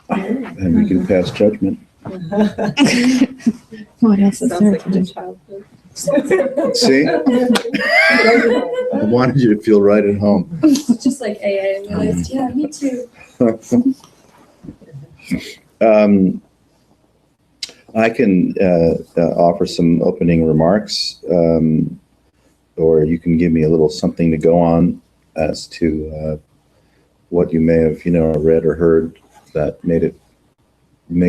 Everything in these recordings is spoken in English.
and we can pass judgment. What else is Sounds there? like my childhood. See? I wanted you to feel right at home. Just like AA, and realized, yeah, me too. I can offer some opening remarks, or you can give me a little something to go on as to what you may have, read or heard that made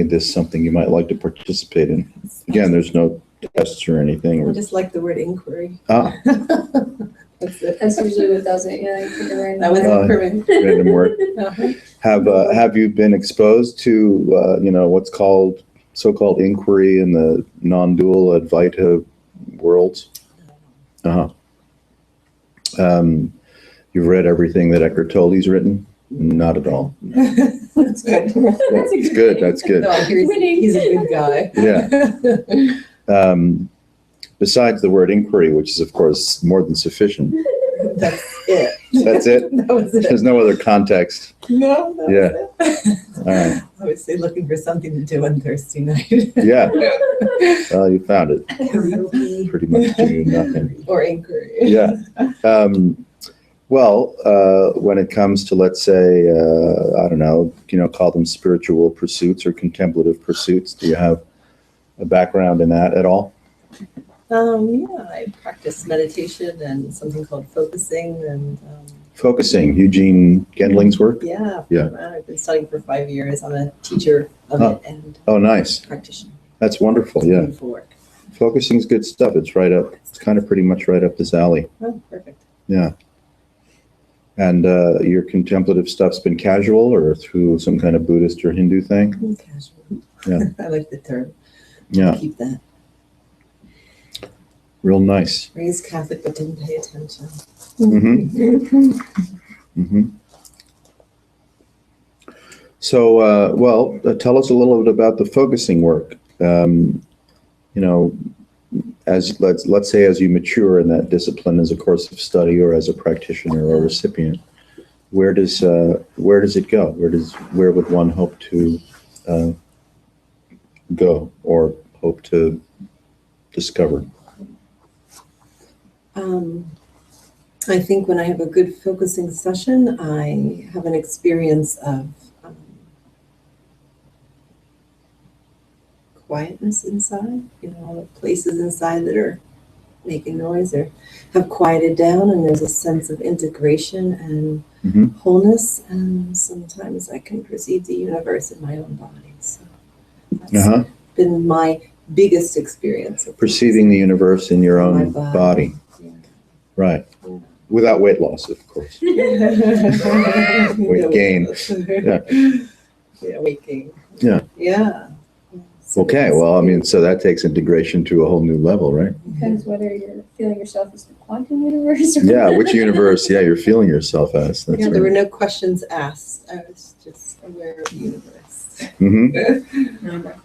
this something you might like to participate in. Again, there's no tests or anything. I just like the word inquiry. Ah, That's it. That's usually what does it, yeah. You put it right in That was there. inquiry. random word. Uh-huh. Have you been exposed to what's called so-called inquiry in the non-dual Advaita worlds? Uh-huh. You've read everything that Eckhart Tolle's written? Not at all. That's good. It's good. That's good. No, he's a good guy. Yeah. Besides the word inquiry, which is of course more than sufficient. That's it. That's it. That was it. There's no other context. No, that Yeah. was it. All right. I would say looking for something to do on Thursday night. Yeah. Well, you found it. Karaoke. Pretty much doing nothing. Or inquiry. Yeah. When it comes to, let's say, call them spiritual pursuits or contemplative pursuits, do you have a background in that at all? Yeah, I practice meditation and something called focusing and Focusing, Eugene Gendling's work? yeah, Yeah. I've been studying for 5 years. I'm a teacher of it and Oh, nice. practitioner. That's wonderful. Yeah. Beautiful work. Focusing's good stuff. It's kind of pretty much right up this alley. Oh, perfect. Yeah. And your contemplative stuff's been casual or through some kind of Buddhist or Hindu thing? Casual. Yeah. I like the term. Yeah. Keep that. Real nice. Raised Catholic but didn't pay attention. Mm-hmm. Mm-hmm. So, tell us a little bit about the focusing work. As let's say as you mature in that discipline as a course of study or as a practitioner or a recipient, where does it go? Where would one hope to go or hope to discover? I think when I have a good focusing session, I have an experience of quietness inside, all the places inside that are making noise or have quieted down, and there's a sense of integration and Mhm. wholeness, and sometimes I can perceive the universe in my own body. So that's Uh-huh. been my biggest experience of Perceiving the universe in your My own body. body. Yeah. Right. Without weight loss, of course. Weight gain. Yeah. Yeah, weight gain. Yeah. Yeah. Okay, well, so that takes integration to a whole new level, right? Depends whether you're feeling yourself as the quantum universe or Yeah, which universe, you're feeling yourself as. That's Yeah, there were right. no questions asked. I was just aware of the universe. Mhm.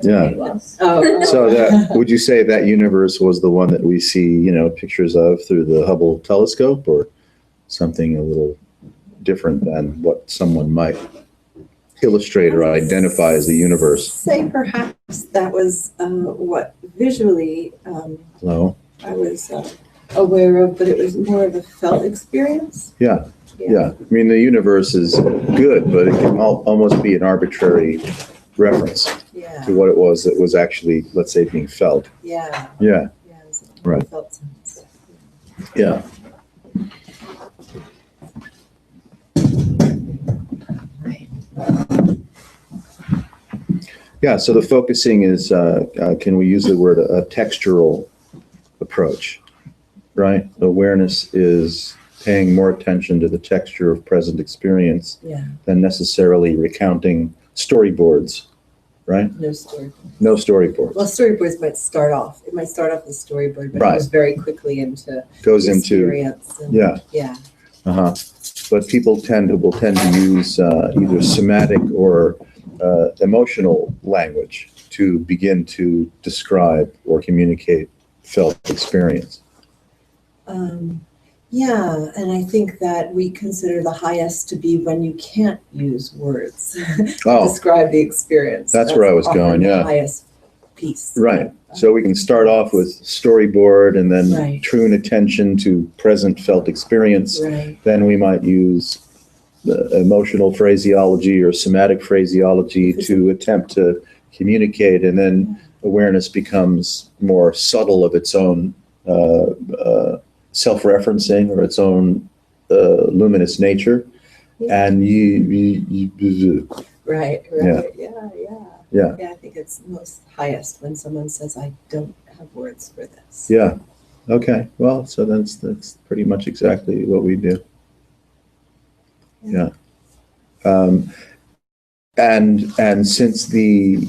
Yeah. weight loss. Oh, So would you say that universe was the one that we see, pictures of through the Hubble telescope, or something a little different than what someone might illustrate or identify as the universe? Say perhaps that was what visually Hello? I was aware of, but it was more of a felt experience. Yeah. The universe is good, but it can almost be an arbitrary reference Yeah. to what it was that was actually, let's say, being felt. Yeah. Yeah. Yeah. It was a Right. felt sense. Yeah. Yeah, so the focusing is, can we use the word a textural approach, right? Awareness is paying more attention to the texture of present experience Yeah. than necessarily recounting storyboards, right? No story. No storyboards. Well, storyboards might start off. It might start off as storyboard, but Right. it goes very quickly into Goes into, experience. And, yeah. Yeah. Uh-huh. But people will tend to use either somatic or emotional language to begin to describe or communicate felt experience. Yeah, and I think that we consider the highest to be when you can't use words to Oh, describe the experience. That's where I was often going, the yeah. highest piece. right. So we can start off with storyboard and then Right. tune attention to present felt experience. Right. Then we might use emotional phraseology or somatic phraseology to attempt to communicate, and then awareness becomes more subtle of its own self-referencing or its own luminous nature. Yeah. And you Right. Yeah. Yeah. Yeah, I think it's most highest when someone says, I don't have words for this. yeah. Okay. Well, so that's pretty much exactly what we do. Yeah. And since the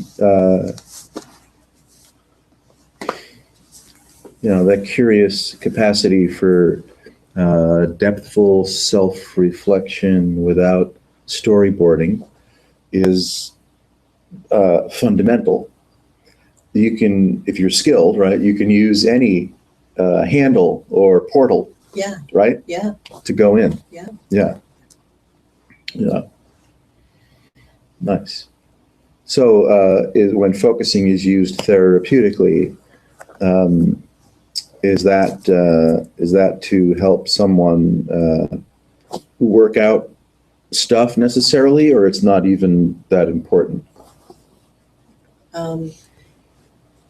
that curious capacity for depthful self-reflection without storyboarding is fundamental. You can, if you're skilled, right, you can use any handle or portal, Yeah. right, Yeah. to go in. Yeah. Yeah. Yeah. Nice. So when focusing is used therapeutically, is that to help someone work out stuff necessarily, or it's not even that important?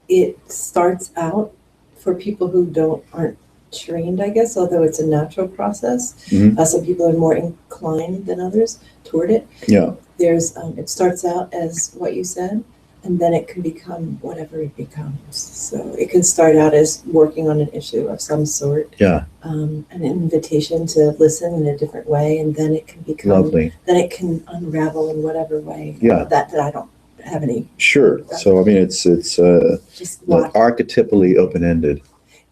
It starts out for people who aren't trained, I guess, although it's a natural process. Mhm. Some people are more inclined than others toward it. Yeah. There's it starts out as what you said, and then it can become whatever it becomes. So it can start out as working on an issue of some sort, Yeah. an invitation to listen in a different way, and then it can become, Lovely. then it can unravel in whatever way. Yeah. That I don't have any. Sure. So I mean, it's Just archetypally open-ended.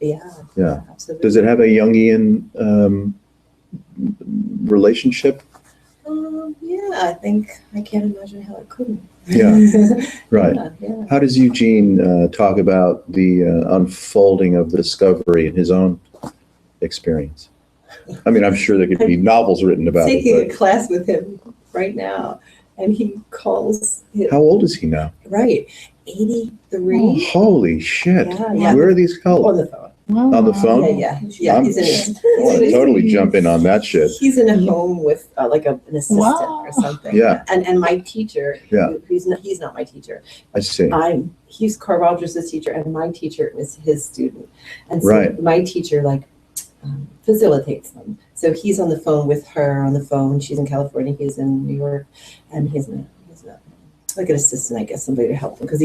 Yeah. Yeah. Absolutely. Does it have a Jungian relationship? Yeah, I think I can't imagine how it couldn't. Yeah. Right. Yeah. How does Eugene talk about the unfolding of the discovery in his own experience? I mean, I'm sure there could be novels written about Taking it. a class with him right now, and he calls it, How old is he now? right, Oh, 83. holy shit. Yeah. Where are these On called? the phone. On the phone? Yeah. He's in I want to totally jump in on that shit. He's in a home with like an assistant Wow. or something. Yeah. And my teacher, Yeah. he's not my teacher. I see. He's Carl Rogers' teacher, and my teacher is his student. And so Right. my teacher facilitates them. So he's on the phone with her on the phone. She's in California, he's in New York, and he's like an assistant, I guess, somebody to help him, because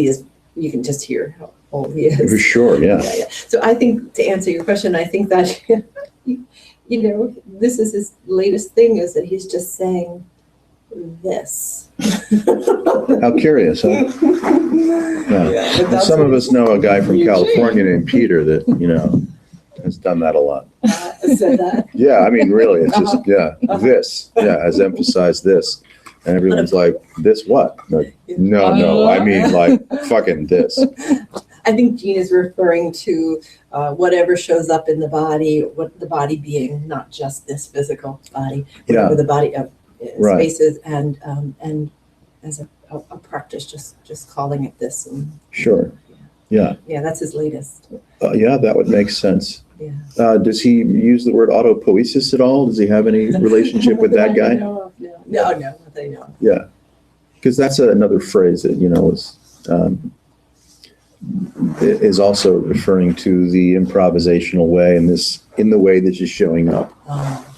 you can just hear how old he is. For sure, yeah. Yeah. So I think, to answer your question, I think that, this is his latest thing, is that he's just saying this. How curious, huh? Yeah. Yeah, but that's Some of what us know a guy from Eugene. California named Peter that, has done that a lot. said that. Yeah, I mean, really, it's just, this, has emphasized this. And everyone's like, this what? Like, no, I mean like fucking this. I think Gene is referring to whatever shows up in the body, what the body being, not just this physical body, whatever the body of Right. spaces, and as a practice, just calling it this. And, Sure. Yeah. Yeah, that's his latest. Yeah, that would make sense. Yeah. Does he use the word autopoiesis at all? Does he have any relationship with that guy? No, not that I know of. Yeah. Because that's another phrase that, is also referring to the improvisational way in the way that you're showing up.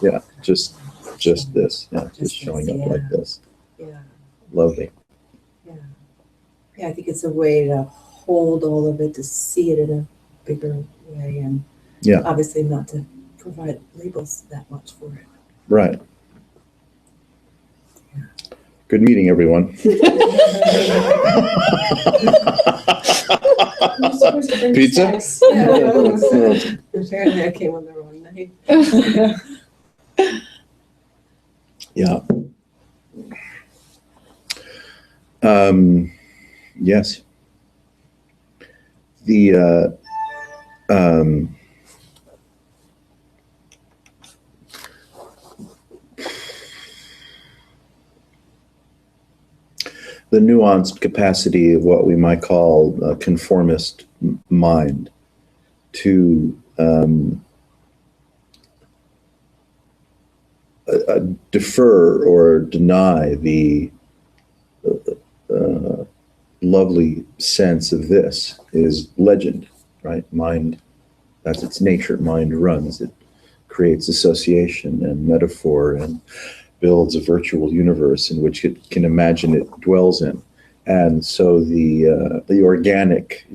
Yeah. Just this. Yeah. Just showing up like this. Yeah. Lovely. Yeah, I think it's a way to hold all of it, to see it in a bigger way, and obviously not to provide labels that much for it. Right. Good meeting, everyone. Pizza? Apparently I came on the wrong night. Yeah. Yes. the nuanced capacity of what we might call a conformist mind to defer or deny the lovely sense of this is legend, right? Mind, that's its nature. Mind runs. It creates association and metaphor and builds a virtual universe in which it can imagine it dwells in. And so the organic,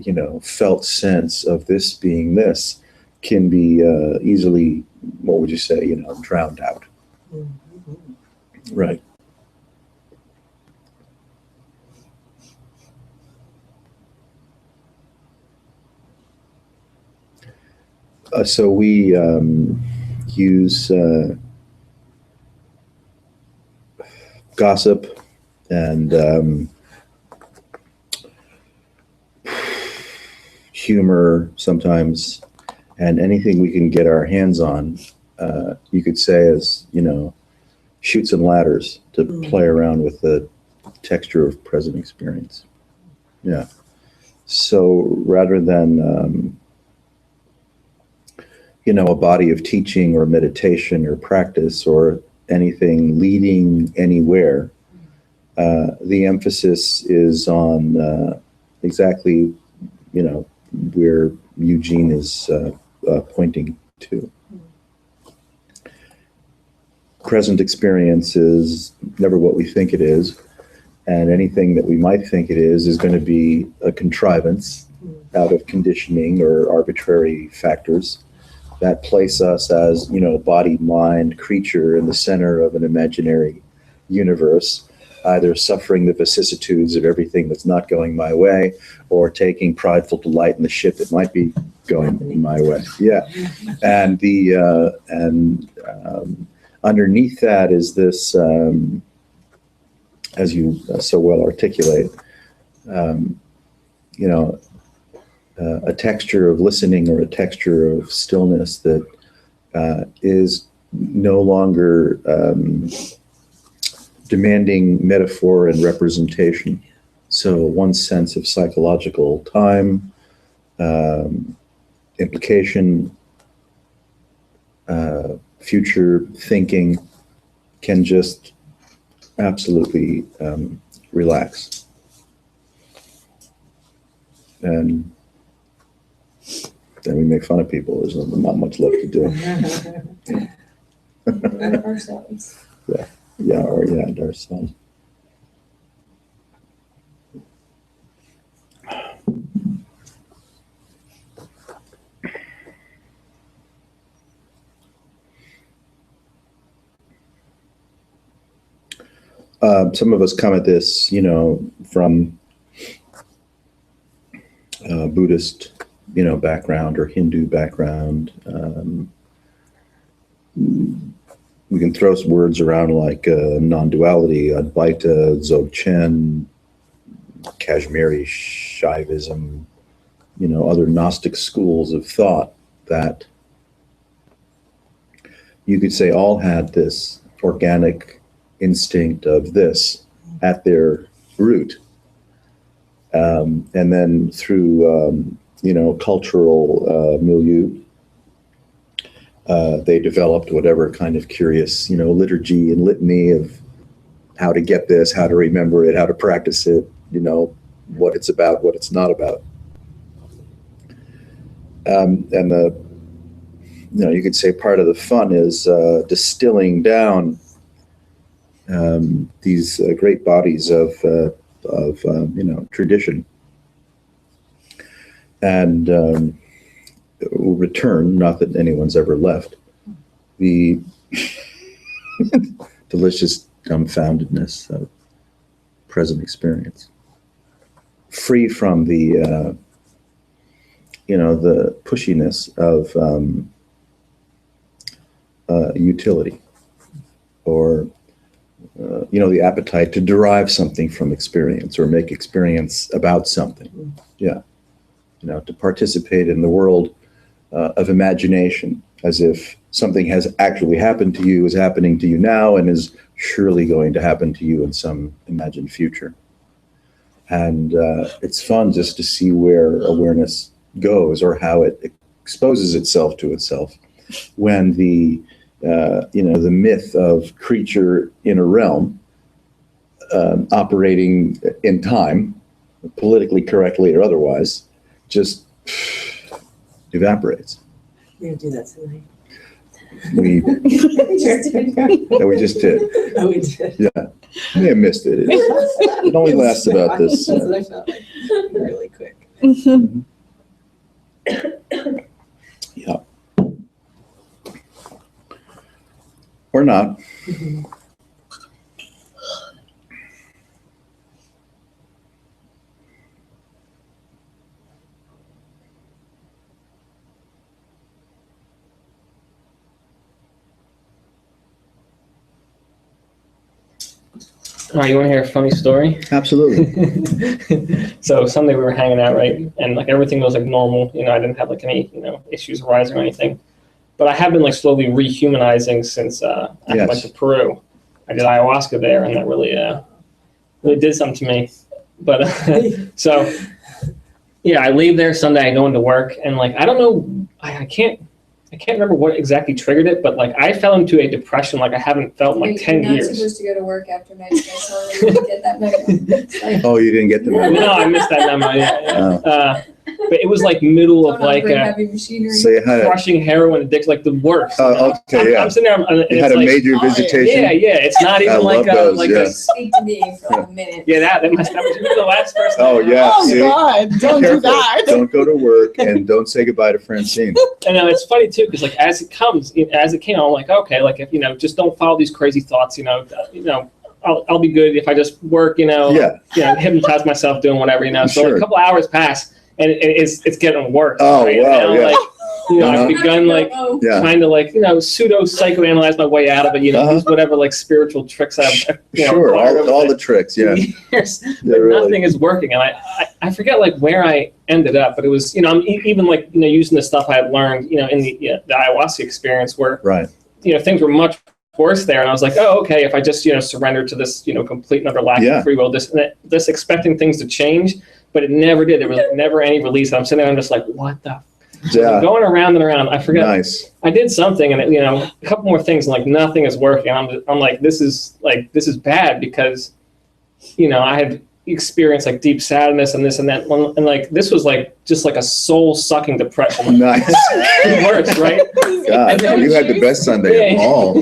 felt sense of this being this can be easily, what would you say, drowned out. Mm-hmm. Right. So we use gossip and humor sometimes, and anything we can get our hands on, you could say as, chutes and ladders to play around with the texture of present experience. Yeah. So rather than, a body of teaching or meditation or practice or anything leading anywhere, the emphasis is on exactly, where Eugene is pointing to. Present experience is never what we think it is, and anything that we might think it is going to be a contrivance out of conditioning or arbitrary factors that place us as, body, mind, creature in the center of an imaginary universe, either suffering the vicissitudes of everything that's not going my way or taking prideful delight in the shit that might be going my way. Yeah. And underneath that is this, as you so well articulate, a texture of listening or a texture of stillness that is no longer demanding metaphor and representation. So one sense of psychological time, implication, future thinking can just absolutely relax. And then we make fun of people. There's not much left to do. Ourselves. And ourselves. Some of us come at this, from Buddhist, background or Hindu background. We can throw some words around like non-duality, Advaita, Dzogchen, Kashmiri Shaivism, other Gnostic schools of thought that you could say all had this organic instinct of this at their root. And then through, cultural milieu, they developed whatever kind of curious, liturgy and litany of how to get this, how to remember it, how to practice it, what it's about, what it's not about. And you could say part of the fun is distilling down these great bodies of tradition, and return, not that anyone's ever left, the delicious dumbfoundedness of present experience, free from the the pushiness of utility, or the appetite to derive something from experience or make experience about something. Yeah. To participate in the world of imagination as if something has actually happened to you, is happening to you now, and is surely going to happen to you in some imagined future. And it's fun just to see where awareness goes or how it exposes itself to itself when the the myth of creature in a realm operating in time, politically correctly or otherwise, just evaporates. We're gonna do that tonight. We Just did. we just did. Oh, we did. Yeah, you may have missed it. It only lasts about this. That's what I felt like. Really quick. Yeah. Or not. All right, you want to hear a funny story? Absolutely. So Sunday we were hanging out, right? And like everything was like normal. I didn't have like any, issues arising or anything. But I have been like slowly rehumanizing since I Yes. went to Peru. I did ayahuasca there, and that really did something to me. But so yeah, I leave there Sunday. I go into work, and like I don't know, I can't remember what exactly triggered it, but like I fell into a depression like I haven't felt in like 10 You're not years. supposed to go to work after night class already to get that memo. It's like, Oh, you didn't get the memo. No, I missed that memo. Yeah. Oh. But it was like middle don't of like operate heavy machinery. So you had a, crushing heroin addiction, like the worst. okay, yeah. I'm sitting there, and You it's had a like, major visitation. yeah, it's not I even like love a, those, like yeah. a, Speak to me for like a minute. yeah, that was you were the last person. Oh, yeah. Oh see? God! Don't do Careful. that. Don't go to work and don't say goodbye to Francine. And it's funny too, because like as it came, I'm like, okay, like if just don't follow these crazy thoughts, I'll be good if I just work, Yeah. hypnotize myself doing whatever, So Sure. a couple hours pass, and it's getting worse. Oh, right? wow, And I'm yeah. like, Uh-huh. I've begun like Oh, Yeah. trying to like pseudo psychoanalyze my way out of it, Uh-huh. use whatever like spiritual tricks I've Sure, acquired over all the tricks, yeah. years, Yeah, but really. nothing is working. And I forget like where I ended up, but it was I'm even like using the stuff I had learned in the ayahuasca experience where Right. things were much worse there, and I was like, oh, okay, if I just surrender to this complete and utter lack Yeah. of free will, this expecting things to change, but it never did. There was never any release. I'm sitting there, I'm just like, what the. I'm Yeah. going around and around. I forget. Nice. I did something, and a couple more things, and like nothing is working. I'm like, this is bad because, I had experienced like deep sadness and this and that, and like this was like just like a soul sucking depression. Nice. Worse, right? God, you had the best Sunday of all.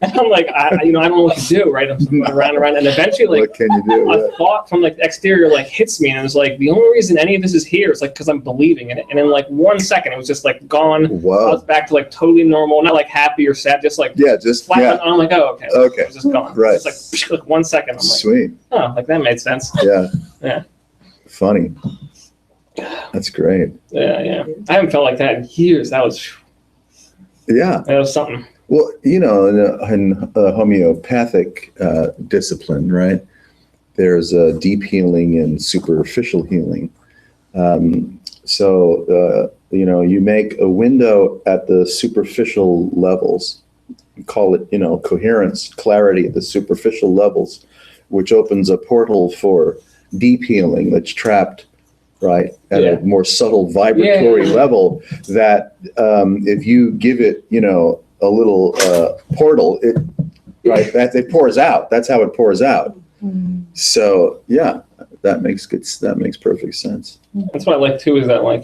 And I'm like, I don't know what to do, right? I'm going around and around, and eventually, like, What can you do? a thought from like the exterior like hits me, and it was like the only reason any of this is here is like because I'm believing in it. And in like 1 second, it was just like gone. I Whoa. was back to like totally normal, not like happy or sad, just like Yeah, just, flat. yeah. I'm like, oh, okay, Okay. it was just gone. Right. It's like 1 second. I'm like, Sweet. oh, like that made sense. Yeah. Yeah. Funny. That's great. Yeah. I haven't felt like that in years. That was something. Well, in a homeopathic discipline, right, there's deep healing and superficial healing. So, you make a window at the superficial levels, call it, coherence, clarity at the superficial levels, which opens a portal for deep healing that's trapped, right, at Yeah. a more subtle vibratory Yeah. level that if you give it, a little portal, that it pours out. That's how it pours out. So yeah, that makes perfect sense. That's what I like too, is that like,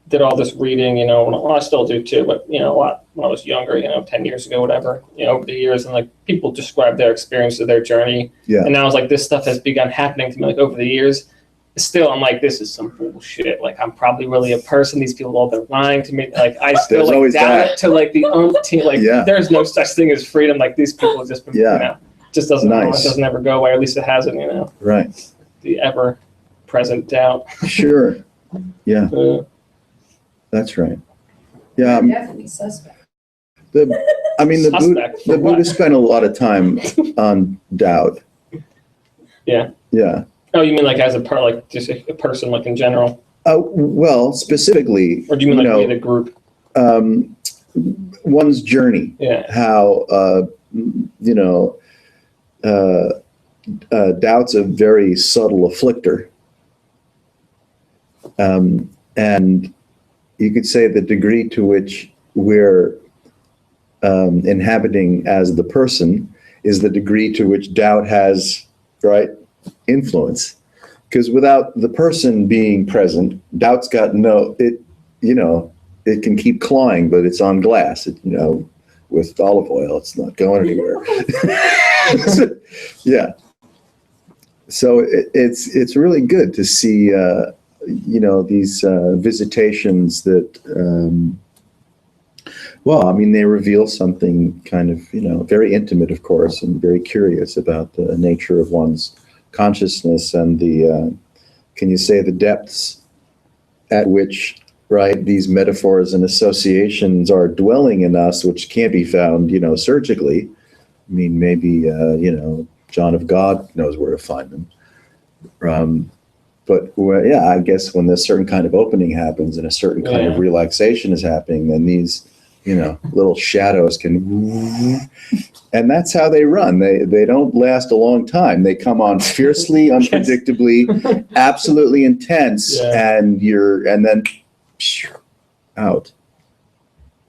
did all this reading, well, I still do too, but, a lot when I was younger, 10 years ago, whatever, over the years, and like people describe their experiences, their journey. Yeah. And now it's like this stuff has begun happening to me like over the years. Still, I'm like, this is some bullshit. Like, I'm probably really a person. These people, all they're lying to me. Like, I still There's like always doubt that. it to like the umpteenth. Like, Yeah. there's no such thing as freedom. Like, these people have just been, Yeah. just doesn't Nice. it doesn't ever go away. Or at least it hasn't. Right. The ever present doubt. Sure. Yeah, that's right. Yeah. Definitely suspect. The Suspect for the what? Buddhists spent a lot of time on doubt. Yeah. Yeah. Oh, you mean like as a part, like just a person, like in general, Well, specifically, or do you mean like with a group? one's journey, Yeah. how doubt's a very subtle afflictor. And you could say the degree to which we're inhabiting as the person is the degree to which doubt has, right, influence. Because without the person being present, doubt's got it can keep clawing, but it's on glass. With olive oil, it's not going anywhere. Yeah. So it's really good to see, these visitations that, they reveal something kind of, very intimate, of course, and very curious about the nature of one's consciousness and can you say the depths at which, right, these metaphors and associations are dwelling in us, which can't be found, surgically. Maybe, John of God knows where to find them. But I guess when there's certain kind of opening happens and a certain kind of relaxation is happening, then these, little shadows can, and that's how they run. They don't last a long time. They come on fiercely, unpredictably, absolutely intense, and then out.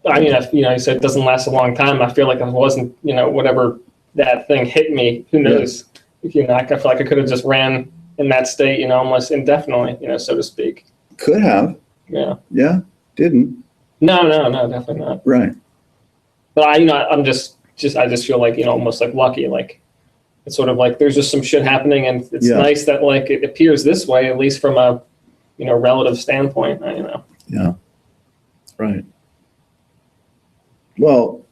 You said it doesn't last a long time. I feel like if it wasn't, whatever that thing hit me, who knows? I feel like I could have just ran in that state, almost indefinitely, so to speak. Could have. Yeah. Yeah. Didn't. No, definitely not. Right. But I just feel like, almost like lucky, like it's sort of like there's just some shit happening, and it's nice that like it appears this way, at least from a, relative standpoint, Yeah. Right. Well,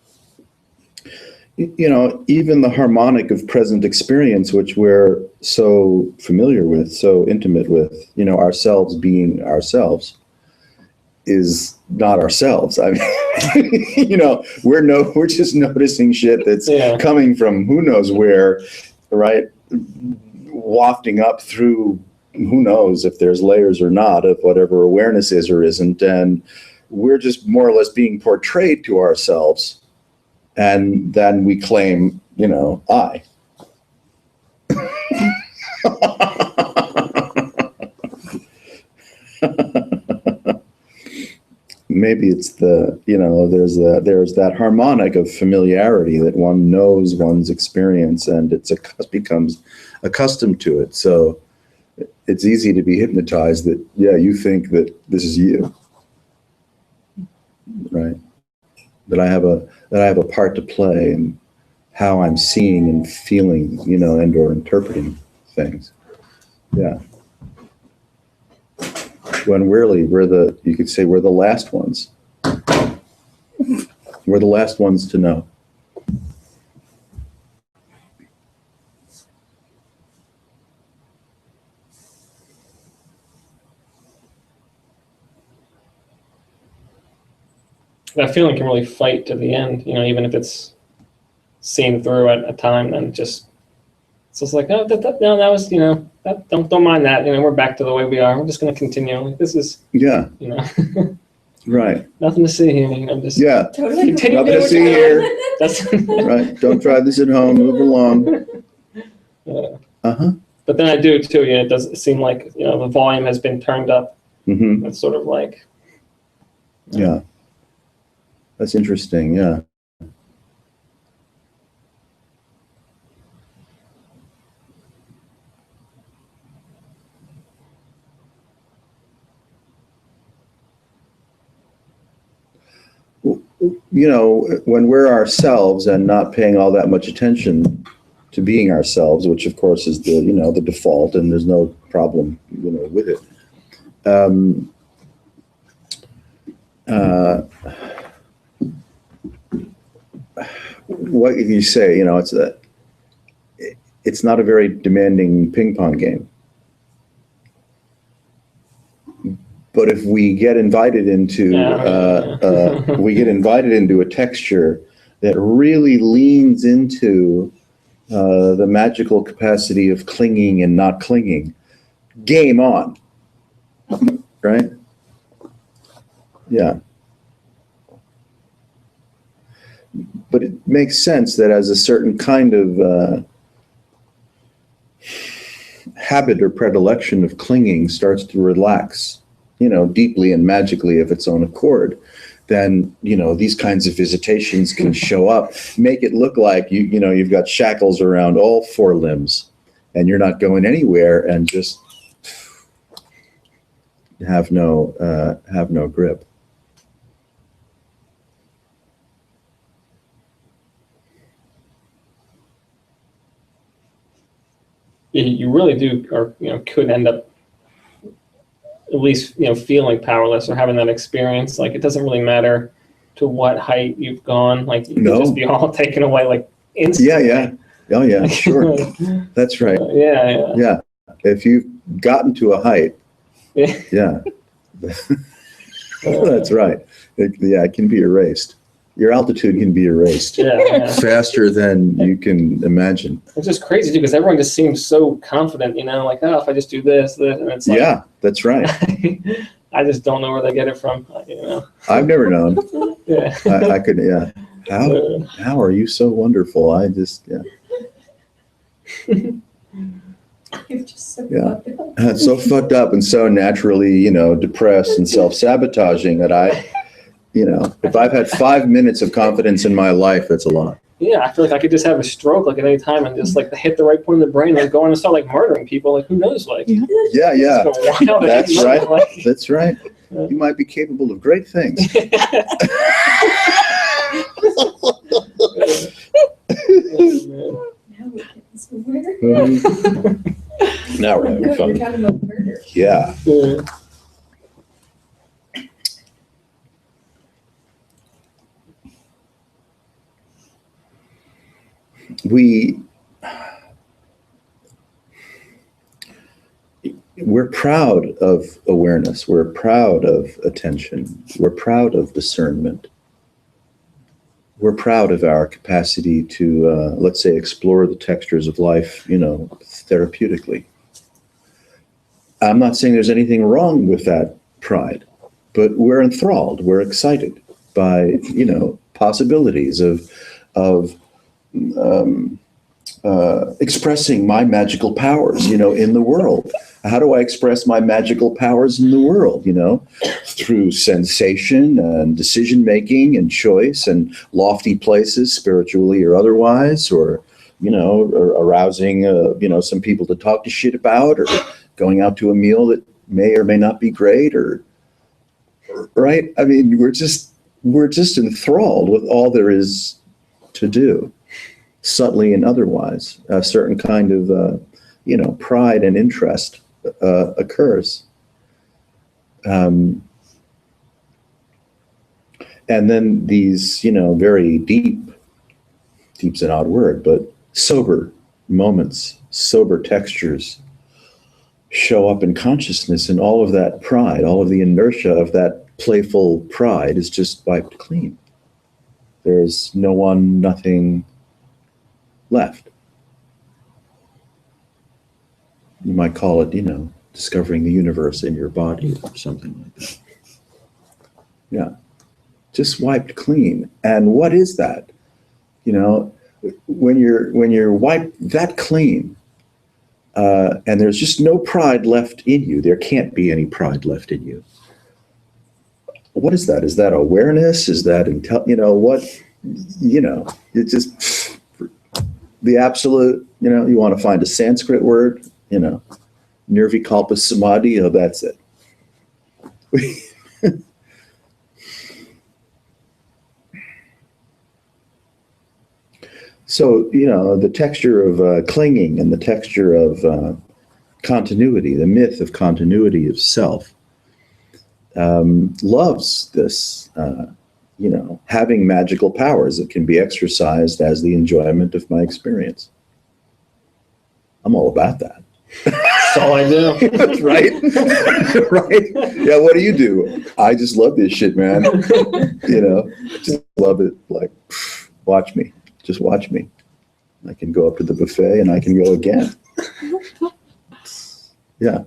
even the harmonic of present experience, which we're so familiar with, so intimate with, ourselves being ourselves, is not ourselves. I mean, we're just noticing shit that's coming from who knows where, right? Wafting up through who knows if there's layers or not of whatever awareness is or isn't. And we're just more or less being portrayed to ourselves. And then we claim, I. Maybe it's there's that harmonic of familiarity that one knows one's experience and becomes accustomed to it. So it's easy to be hypnotized that, you think that this is you, right? That I have a part to play in how I'm seeing and feeling, and or interpreting things. Yeah. When really you could say we're the last ones. We're the last ones to know. That feeling can really fight to the end, even if it's seen through at a time, then it's just like, no, that was, don't mind that, we're back to the way we are. We're just going to continue. Like, this is, right. Nothing to see here, just Totally. continue Nothing doing to what see you're here. doing. That's Right. Don't try this at home. Move along. But then I do too. It does seem like the volume has been turned up. Mm-hmm. It's sort of like. Yeah. That's interesting. Yeah. When we're ourselves and not paying all that much attention to being ourselves, which of course is the default, and there's no problem, with it. What can you say? It's not a very demanding ping pong game. But if we get invited into a texture that really leans into the magical capacity of clinging and not clinging, game on, right? Yeah. But it makes sense that as a certain kind of habit or predilection of clinging starts to relax, deeply and magically of its own accord, then, these kinds of visitations can show up, make it look like you've got shackles around all four limbs and you're not going anywhere, and just have no grip. You really do, or could end up at least feeling powerless or having that experience. Like, it doesn't really matter to what height you've gone. Like, you could just be all taken away like instantly. Yeah. Oh yeah, sure. That's right. Yeah. If you've gotten to a height, yeah. That's right. It can be erased. Your altitude can be erased faster than you can imagine. It's just crazy too, because everyone just seems so confident, like, oh, if I just do this, and it's like, yeah, that's right. I just don't know where they get it from. I've never known. Yeah. I could. Yeah. How are you so wonderful? I just. Yeah. You're just so fucked up. So fucked up and so naturally, depressed and self-sabotaging that if I've had 5 minutes of confidence in my life, that's a lot. Yeah, I feel like I could just have a stroke like at any time and just like hit the right point in the brain and go on and start like murdering people. Like, who knows? Like, yeah. That's right. Like, that's right. You might be capable of great things. Now we're getting somewhere. Now we're having Good, fun. we're talking about murder. Yeah. We're proud of awareness. We're proud of attention. We're proud of discernment. We're proud of our capacity to, let's say, explore the textures of life, therapeutically. I'm not saying there's anything wrong with that pride, but we're enthralled. We're excited by, possibilities of expressing my magical powers, in the world. How do I express my magical powers in the world, through sensation and decision making and choice and lofty places, spiritually or otherwise, or, or arousing, some people to talk to shit about, or going out to a meal that may or may not be great, or right? I mean, we're just enthralled with all there is to do, subtly and otherwise. A certain kind of, pride and interest occurs. And then these, very deep's an odd word, but sober moments, sober textures show up in consciousness, and all of that pride, all of the inertia of that playful pride is just wiped clean. There's nothing left. You might call it, discovering the universe in your body or something like that. Yeah. Just wiped clean. And what is that? When you're wiped that clean, and there's just no pride left in you, there can't be any pride left in you. What is that? Is that awareness? Is that what? It's just the absolute. You want to find a Sanskrit word, Nirvikalpa Samadhi. Oh, that's it. So, the texture of clinging and the texture of continuity, the myth of continuity of self, loves this, having magical powers that can be exercised as the enjoyment of my experience. I'm all about that. That's all I do. That's right. Right. Yeah. What do? I just love this shit, man. Just love it. Like, watch me. Just watch me. I can go up to the buffet and I can go again. Yeah.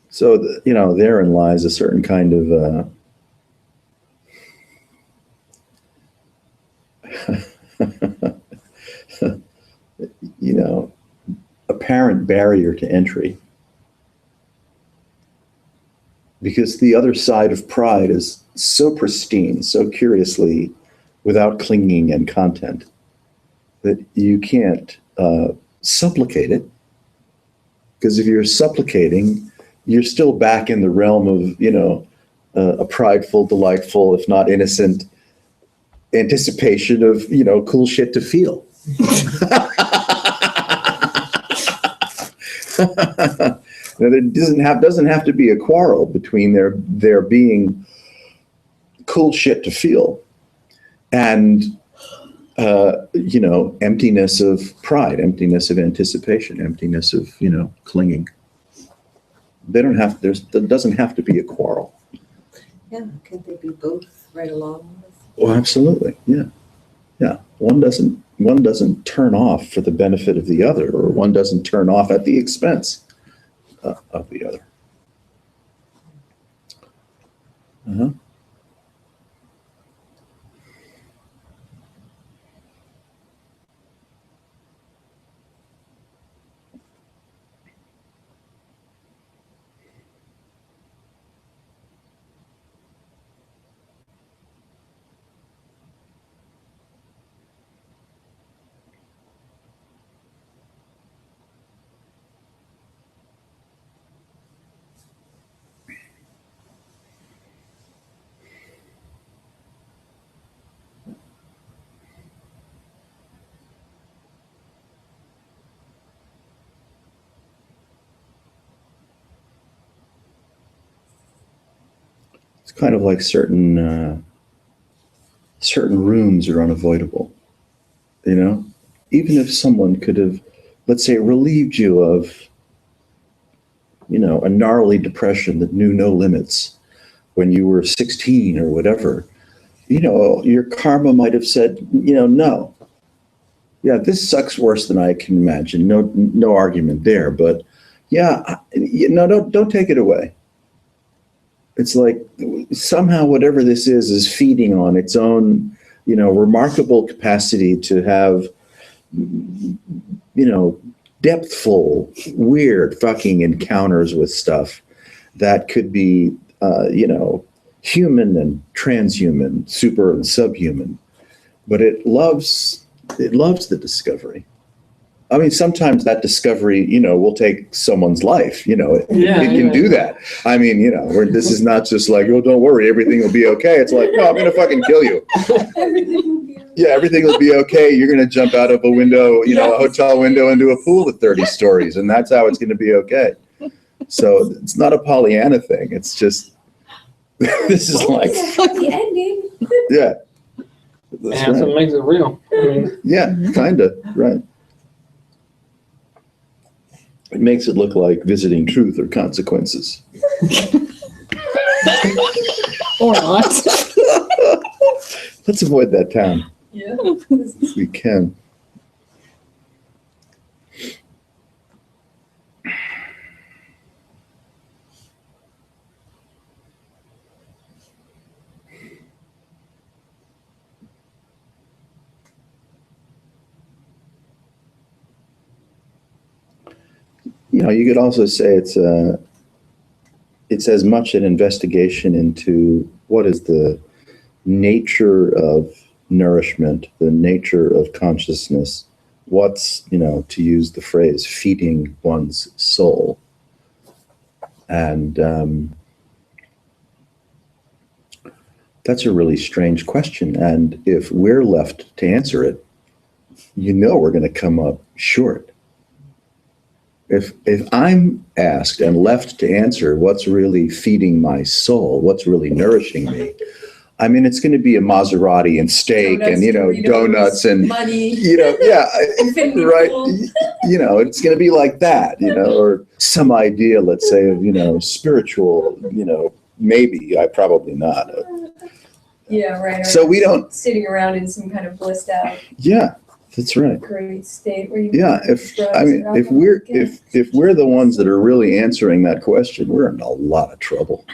So, therein lies a certain kind of you know, apparent barrier to entry. Because the other side of pride is so pristine, so curiously without clinging and content, that you can't supplicate it. Because if you're supplicating, you're still back in the realm of, you know, a prideful, delightful, if not innocent, anticipation of, you know, cool shit to feel. Now, there doesn't have to be a quarrel between there being cool shit to feel and you know, emptiness of pride, emptiness of anticipation, emptiness of, you know, clinging. There doesn't have to be a quarrel. Yeah, could they be both right along with? Oh, absolutely. Yeah. Yeah. One doesn't turn off for the benefit of the other, or one doesn't turn off at the expense of the other. Uh-huh. It's kind of like certain rooms are unavoidable. You know, even if someone could have, let's say, relieved you of, you know, a gnarly depression that knew no limits when you were 16 or whatever, you know, your karma might have said, you know, no. Yeah, this sucks worse than I can imagine. No argument there. But yeah, you know, don't take it away. It's like somehow whatever this is feeding on its own, you know, remarkable capacity to have, you know, depthful, weird fucking encounters with stuff that could be, you know, human and transhuman, super and subhuman. But it loves the discovery. I mean, sometimes that discovery, you know, will take someone's life. You know, it can do that. I mean, you know, this is not just like, oh, don't worry, everything will be okay. It's like, no, I'm going to fucking kill you. Yeah, everything will be okay. You're going to jump out of a window, you know, a hotel window into a pool of 30 stories, and that's how it's going to be okay. So it's not a Pollyanna thing. It's just, this is like, The ending. yeah. That's what makes it real. I mean, Yeah, kind of, right. It makes it look like visiting truth or consequences. or not. Let's avoid that town Yeah. if we can. You know, you could also say it's as much an investigation into what is the nature of nourishment, the nature of consciousness, what's, you know, to use the phrase, feeding one's soul. And that's a really strange question. And if we're left to answer it, you know we're going to come up short. If I'm asked and left to answer what's really feeding my soul, what's really nourishing me, I mean, it's going to be a Maserati and steak and, you know, Doritos, donuts and, money. you know, yeah, Infinity right. pool. You know, it's going to be like that, you know, or some idea, let's say, of, you know, spiritual, you know, maybe, probably not. Yeah, right. So we don't, Sitting around in some kind of blissed out, yeah, that's right. great state where you. Yeah, if we're the ones that are really answering that question, we're in a lot of trouble.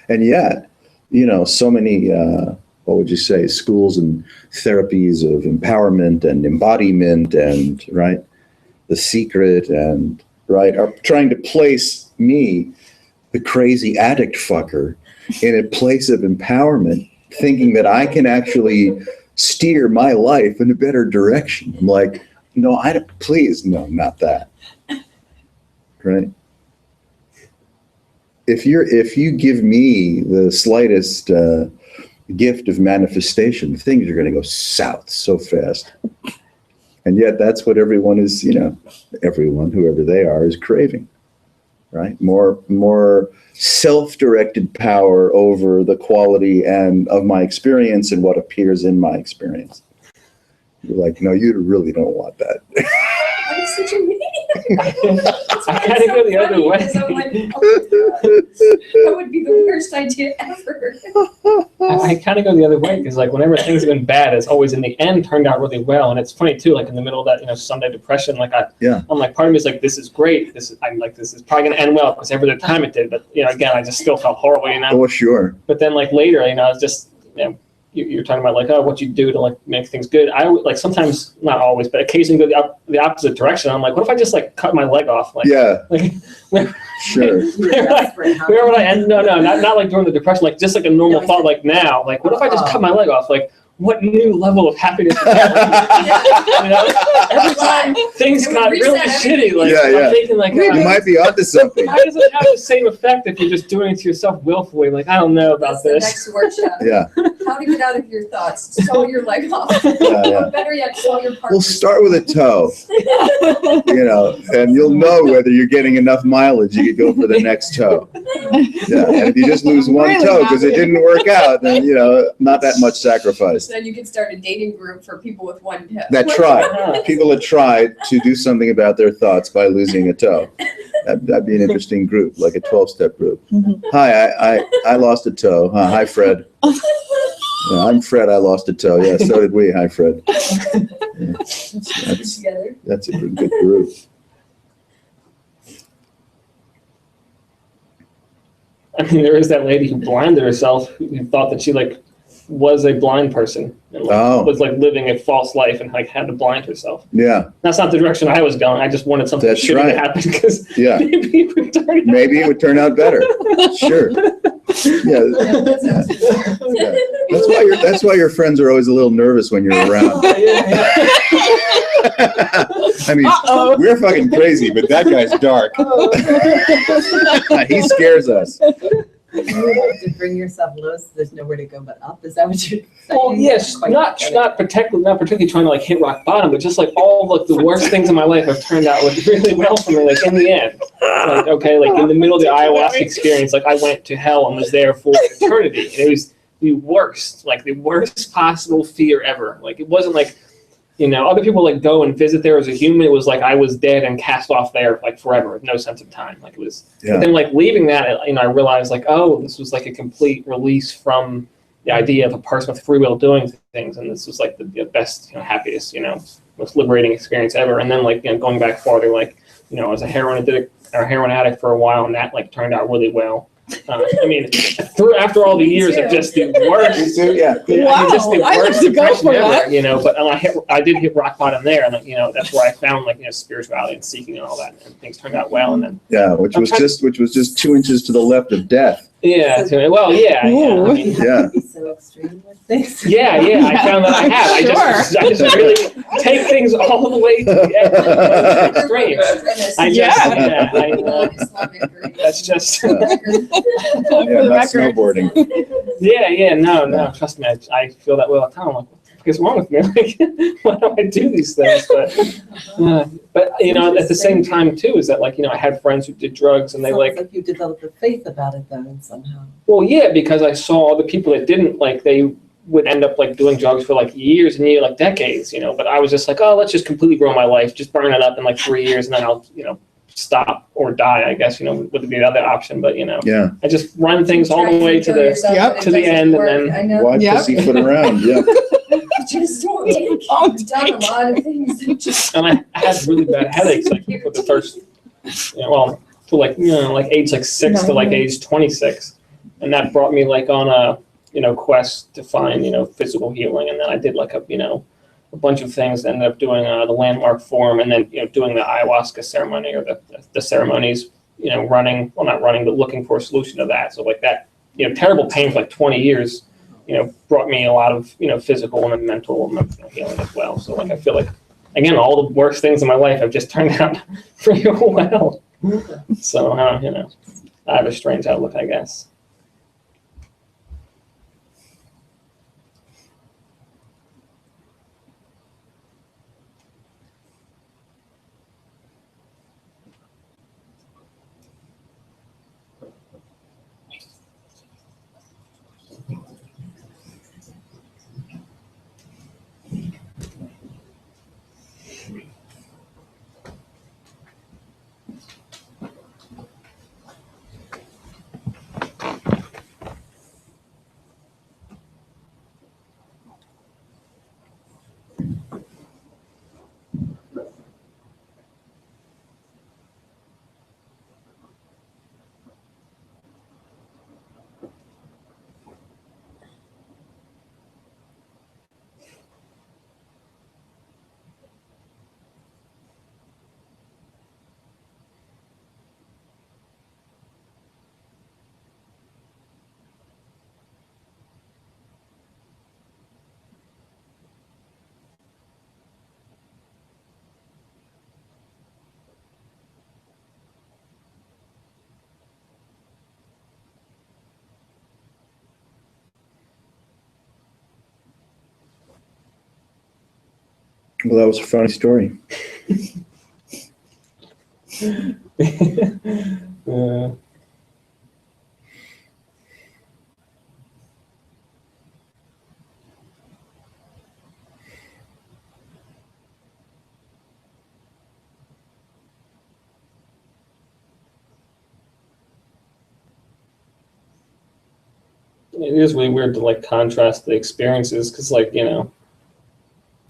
And yet, you know, so many, what would you say, schools and therapies of empowerment and embodiment and, right, The Secret and, right, are trying to place me, the crazy addict fucker, in a place of empowerment, thinking that I can actually steer my life in a better direction. I'm like, no, I don't, please, no, not that. Right? If you give me the slightest gift of manifestation, things are going to go south so fast. And yet that's what everyone is, everyone, whoever they are, is craving, right? More self-directed power over the quality and of my experience and what appears in my experience. You're like, no, you really don't want that. I'm such a maniac. I kind of go the other way. I'm like, oh my God. That would be the worst idea ever. I kind of go the other way because like whenever things have been bad, it's always in the end turned out really well. And it's funny too, like in the middle of that, Sunday depression, like I'm like, part of me is like, this is great. This is probably going to end well because every other time it did. But, again, I just still felt horrible, Oh, sure. But then like later, I was just, you're talking about like, oh, what you do to like make things good. I would like sometimes, not always, but occasionally go the opposite direction. I'm like, what if I just like cut my leg off? Like, Yeah. Like, Sure. where would I end? No, not like during the depression, like just like a normal thought, like now, like what if I just cut my leg off? Like, what new level of happiness is that? Every time things got really shitty, like I'm thinking like, You might be onto something. why does it have the same effect if you're just doing it to yourself willfully? Like, I don't know about That's the this. next workshop. Yeah. How to get out of your thoughts. Saw your leg off. Yeah. Or better yet, saw your partner. We'll start with a toe, and you'll know whether you're getting enough mileage. You could go for the next toe. Yeah. And if you just lose one Really toe because it didn't work out, then, not that much sacrifice. Then you could start a dating group for people with one toe. That tried. People that tried to do something about their thoughts by losing a toe. That'd be an interesting group, like a 12-step group. Hi, I lost a toe. Hi, Fred. Yeah, I'm Fred. I lost a toe. Yeah, so did we. Hi, Fred. Yeah. Together. That's a good group. I mean, there is that lady who blinded herself, who thought that she like was a blind person and like, was like living a false life and like had to blind herself. Yeah. That's not the direction I was going. I just wanted something That's shitty right. to happen because Yeah. maybe it would turn out better. Maybe it would turn out better. Sure. Yeah. Yeah. That's why your friends are always a little nervous when you're around. I mean, we're fucking crazy, but that guy's dark. He scares us. You have to bring yourself low so there's nowhere to go but up. Is that what you're saying? Well, yes, not particularly trying to like hit rock bottom, but just like all like the worst things in my life have turned out like really well for me. Like in the end, like okay, like in the middle of the ayahuasca experience, like I went to hell and was there for eternity. And it was the worst possible fear ever. Like it wasn't like, other people like go and visit there as a human. It was like I was dead and cast off there like forever with no sense of time. Like it was. Yeah. But then like leaving that, I realized like, oh, this was like a complete release from the idea of a person with free will doing things, and this was like the best, happiest, most liberating experience ever. And then like going back farther, like I was a heroin addict for a while, and that like turned out really well. I mean, after all the years of just the worst, just the worst depression ever, but I did hit rock bottom there, and that's where I found spirituality and seeking and all that, and things turned out well, and then which was just 2 inches to the left of death. Yeah. Well, yeah. I mean, Yeah. Be so extreme with things. Yeah. I found that I have. I just really take things all the way to the end. Extreme. That's just. Yeah, not snowboarding. Yeah. No. Trust me, I feel that way all the time. I'm like, what is wrong with me? Like, why do I do these things? But at the same time too, is that like I had friends who did drugs and they Sounds like you developed a faith about it though somehow. Well, yeah, because I saw all the people that didn't like they would end up like doing drugs for like years and years, like decades, But I was just like, oh, let's just completely ruin my life, just burn it up in like 3 years, and then I'll stop or die, I guess, would be the other option. But Yeah. I just run things all the way to the end, and then Why pussyfoot around? Yeah. Just don't take. I've done a lot of things. and I had really bad headaches like for the first, to like like age like 6 to like age 26, and that brought me like on quest to find, physical healing. And then I did like a bunch of things, ended up doing the landmark forum, and then, doing the ayahuasca ceremony, or the ceremonies, running, well, not running, but looking for a solution to that. So like that, terrible pain for like 20 years, brought me a lot of, physical and mental and emotional healing as well. So like, I feel like, again, all the worst things in my life have just turned out pretty well. So, I have a strange outlook, I guess. Well, that was a funny story. It is really weird to like contrast the experiences, because like,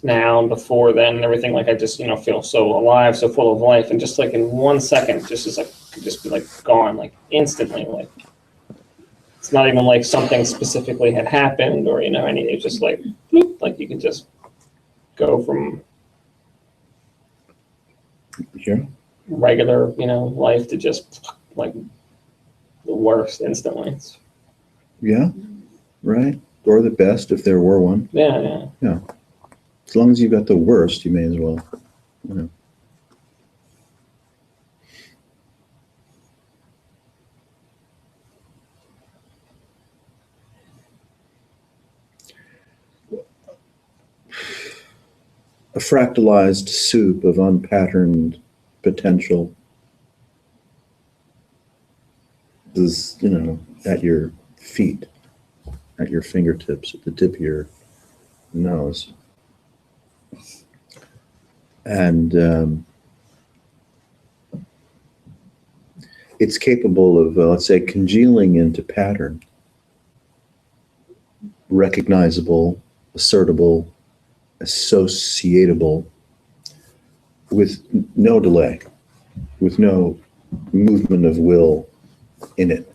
now and before then and everything, like I just, feel so alive, so full of life, and just like in 1 second, just is like, could just be like gone, like instantly. Like it's not even like something specifically had happened, or anything. It's just like bloop, like you can just go from Here. regular, life to just like the worst instantly. Yeah, right. Or the best, if there were one. Yeah. As long as you've got the worst, you may as well. A fractalized soup of unpatterned potential is, at your feet, at your fingertips, at the tip of your nose. And it's capable of, let's say, congealing into pattern, recognizable, assertable, associatable, with no delay, with no movement of will in it.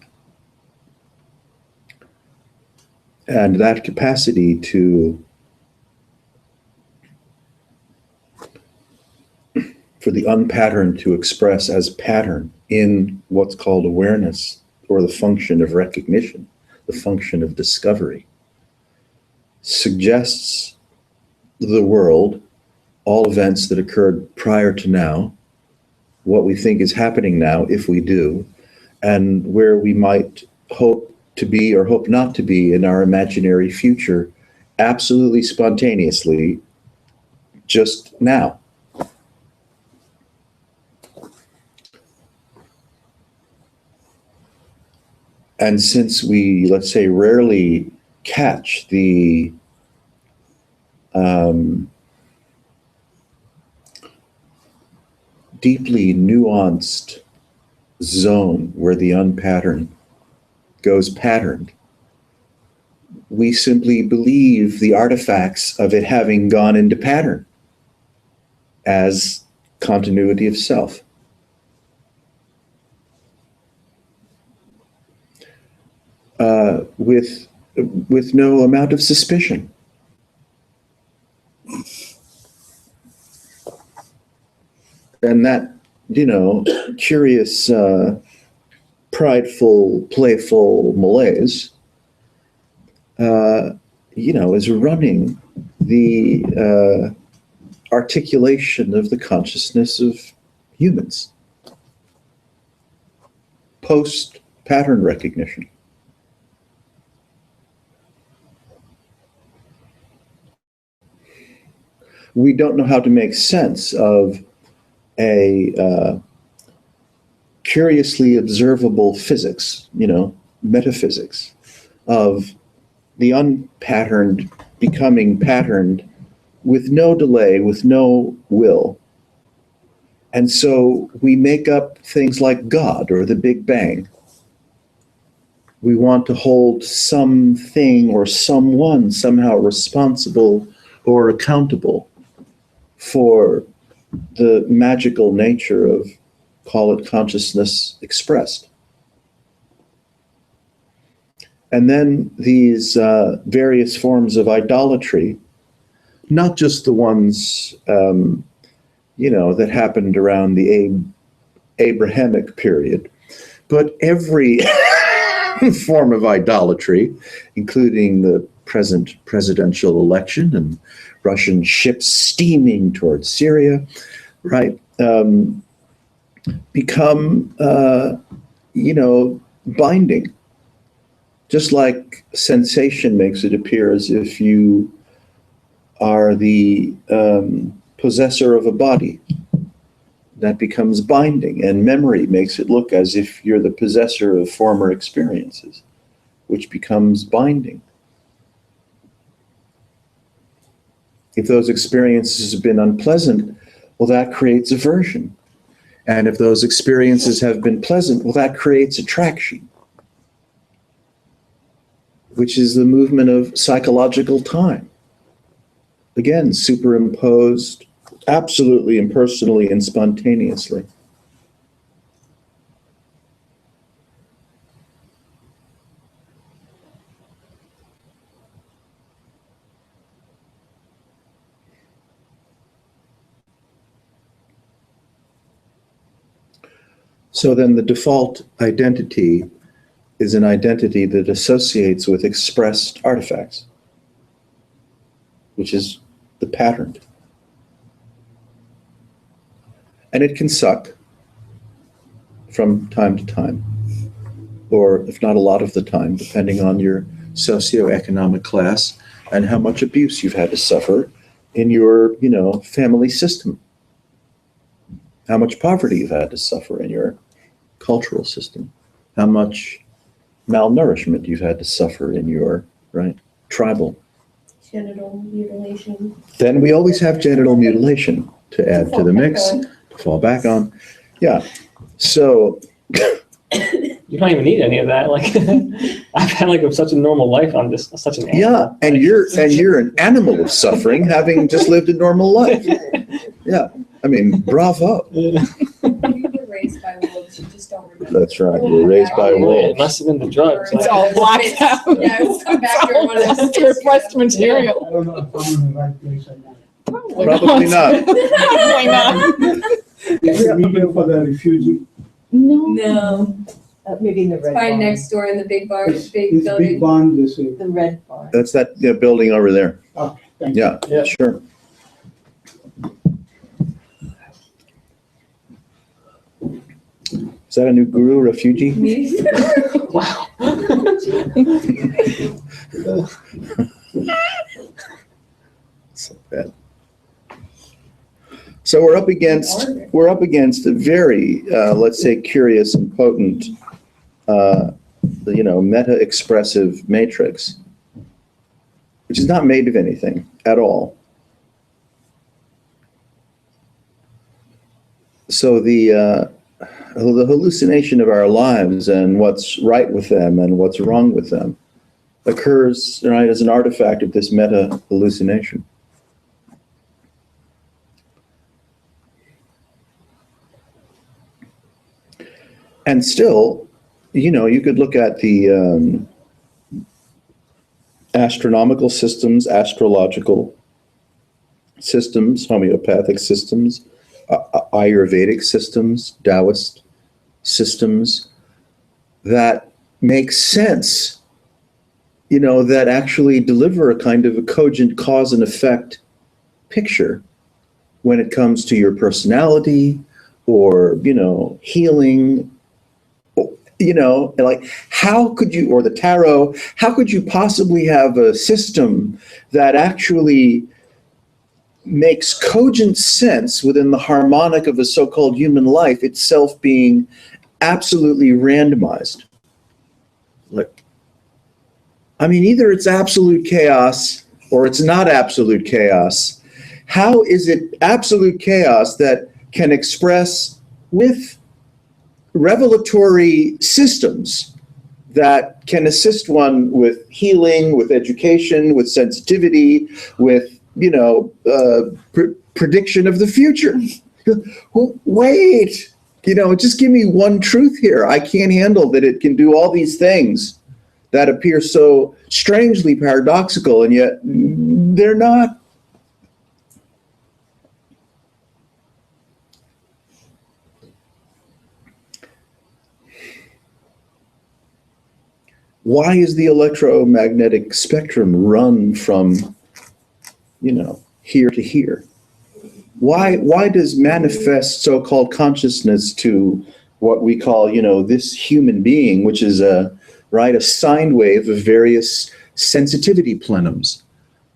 And that capacity for the unpatterned to express as pattern in what's called awareness, or the function of recognition, the function of discovery, suggests the world all events that occurred prior to now, what we think is happening now, if we do, and where we might hope to be or hope not to be in our imaginary future, absolutely spontaneously, just now. And since we, let's say, rarely catch the deeply nuanced zone where the unpatterned goes patterned, we simply believe the artifacts of it having gone into pattern as continuity of self. With with no amount of suspicion. And that, curious, prideful, playful malaise, is running the articulation of the consciousness of humans post pattern recognition. We don't know how to make sense of a curiously observable physics, metaphysics of the unpatterned becoming patterned with no delay, with no will. And so we make up things like God or the Big Bang. We want to hold something or someone somehow responsible or accountable for the magical nature of, call it, consciousness expressed. And then these various forms of idolatry, not just the ones, that happened around the Abrahamic period, but every form of idolatry, including the present presidential election and Russian ships steaming towards Syria, right, become, binding. Just like sensation makes it appear as if you are the possessor of a body, that becomes binding, and memory makes it look as if you're the possessor of former experiences, which becomes binding. If those experiences have been unpleasant, well, that creates aversion. And if those experiences have been pleasant, well, that creates attraction, which is the movement of psychological time. Again, superimposed absolutely impersonally and spontaneously. So then the default identity is an identity that associates with expressed artifacts, which is the patterned. And it can suck from time to time, or if not a lot of the time, depending on your socioeconomic class and how much abuse you've had to suffer in your, family system, how much poverty you've had to suffer in your cultural system, how much malnourishment you've had to suffer in your, tribal. Genital mutilation. Then we always have genital mutilation to add to the mix, to fall back on. Yeah, so. You don't even need any of that. Like, I've had such a normal life on this, such an animal. Yeah, and you're an animal of suffering, having just lived a normal life. Yeah, I mean, bravo. You were raised by wolves, you just don't remember. That's right. You were raised by It wolves. must have been the drugs. It's Like, all blacked out. Yeah, it's come back during one of those It's fits, repressed material. I don't know if I'm in the right place or not. Probably not. Probably not. Is it meeting for the refugee? No. No, Maybe in the red probably barn. next door in the big bar, It's big big building. barn, they say. The red barn. That's that building over there. Okay, thank you. Yeah, Yeah. sure. Is that a new guru, refugee? Me? wow. So bad. So we're up against a very, let's say, curious and potent, meta-expressive matrix, which is not made of anything at all. So the hallucination of our lives and what's right with them and what's wrong with them occurs, as an artifact of this meta hallucination. And still, you could look at the astronomical systems, astrological systems, homeopathic systems, Ayurvedic systems, Taoist systems that make sense, that actually deliver a kind of a cogent cause and effect picture when it comes to your personality or, healing, like how could you, or the tarot, how could you possibly have a system that actually makes cogent sense within the harmonic of a so-called human life itself being absolutely randomized? Like, I mean, either it's absolute chaos or it's not absolute chaos. How is it absolute chaos that can express with revelatory systems that can assist one with healing, with education, with sensitivity, with, prediction of the future? Well, wait, just give me one truth here. I can't handle that it can do all these things that appear so strangely paradoxical, and yet they're not. Why is the electromagnetic spectrum run from, here to here? Why does manifest so-called consciousness to what we call, this human being, which is a sine wave of various sensitivity plenums?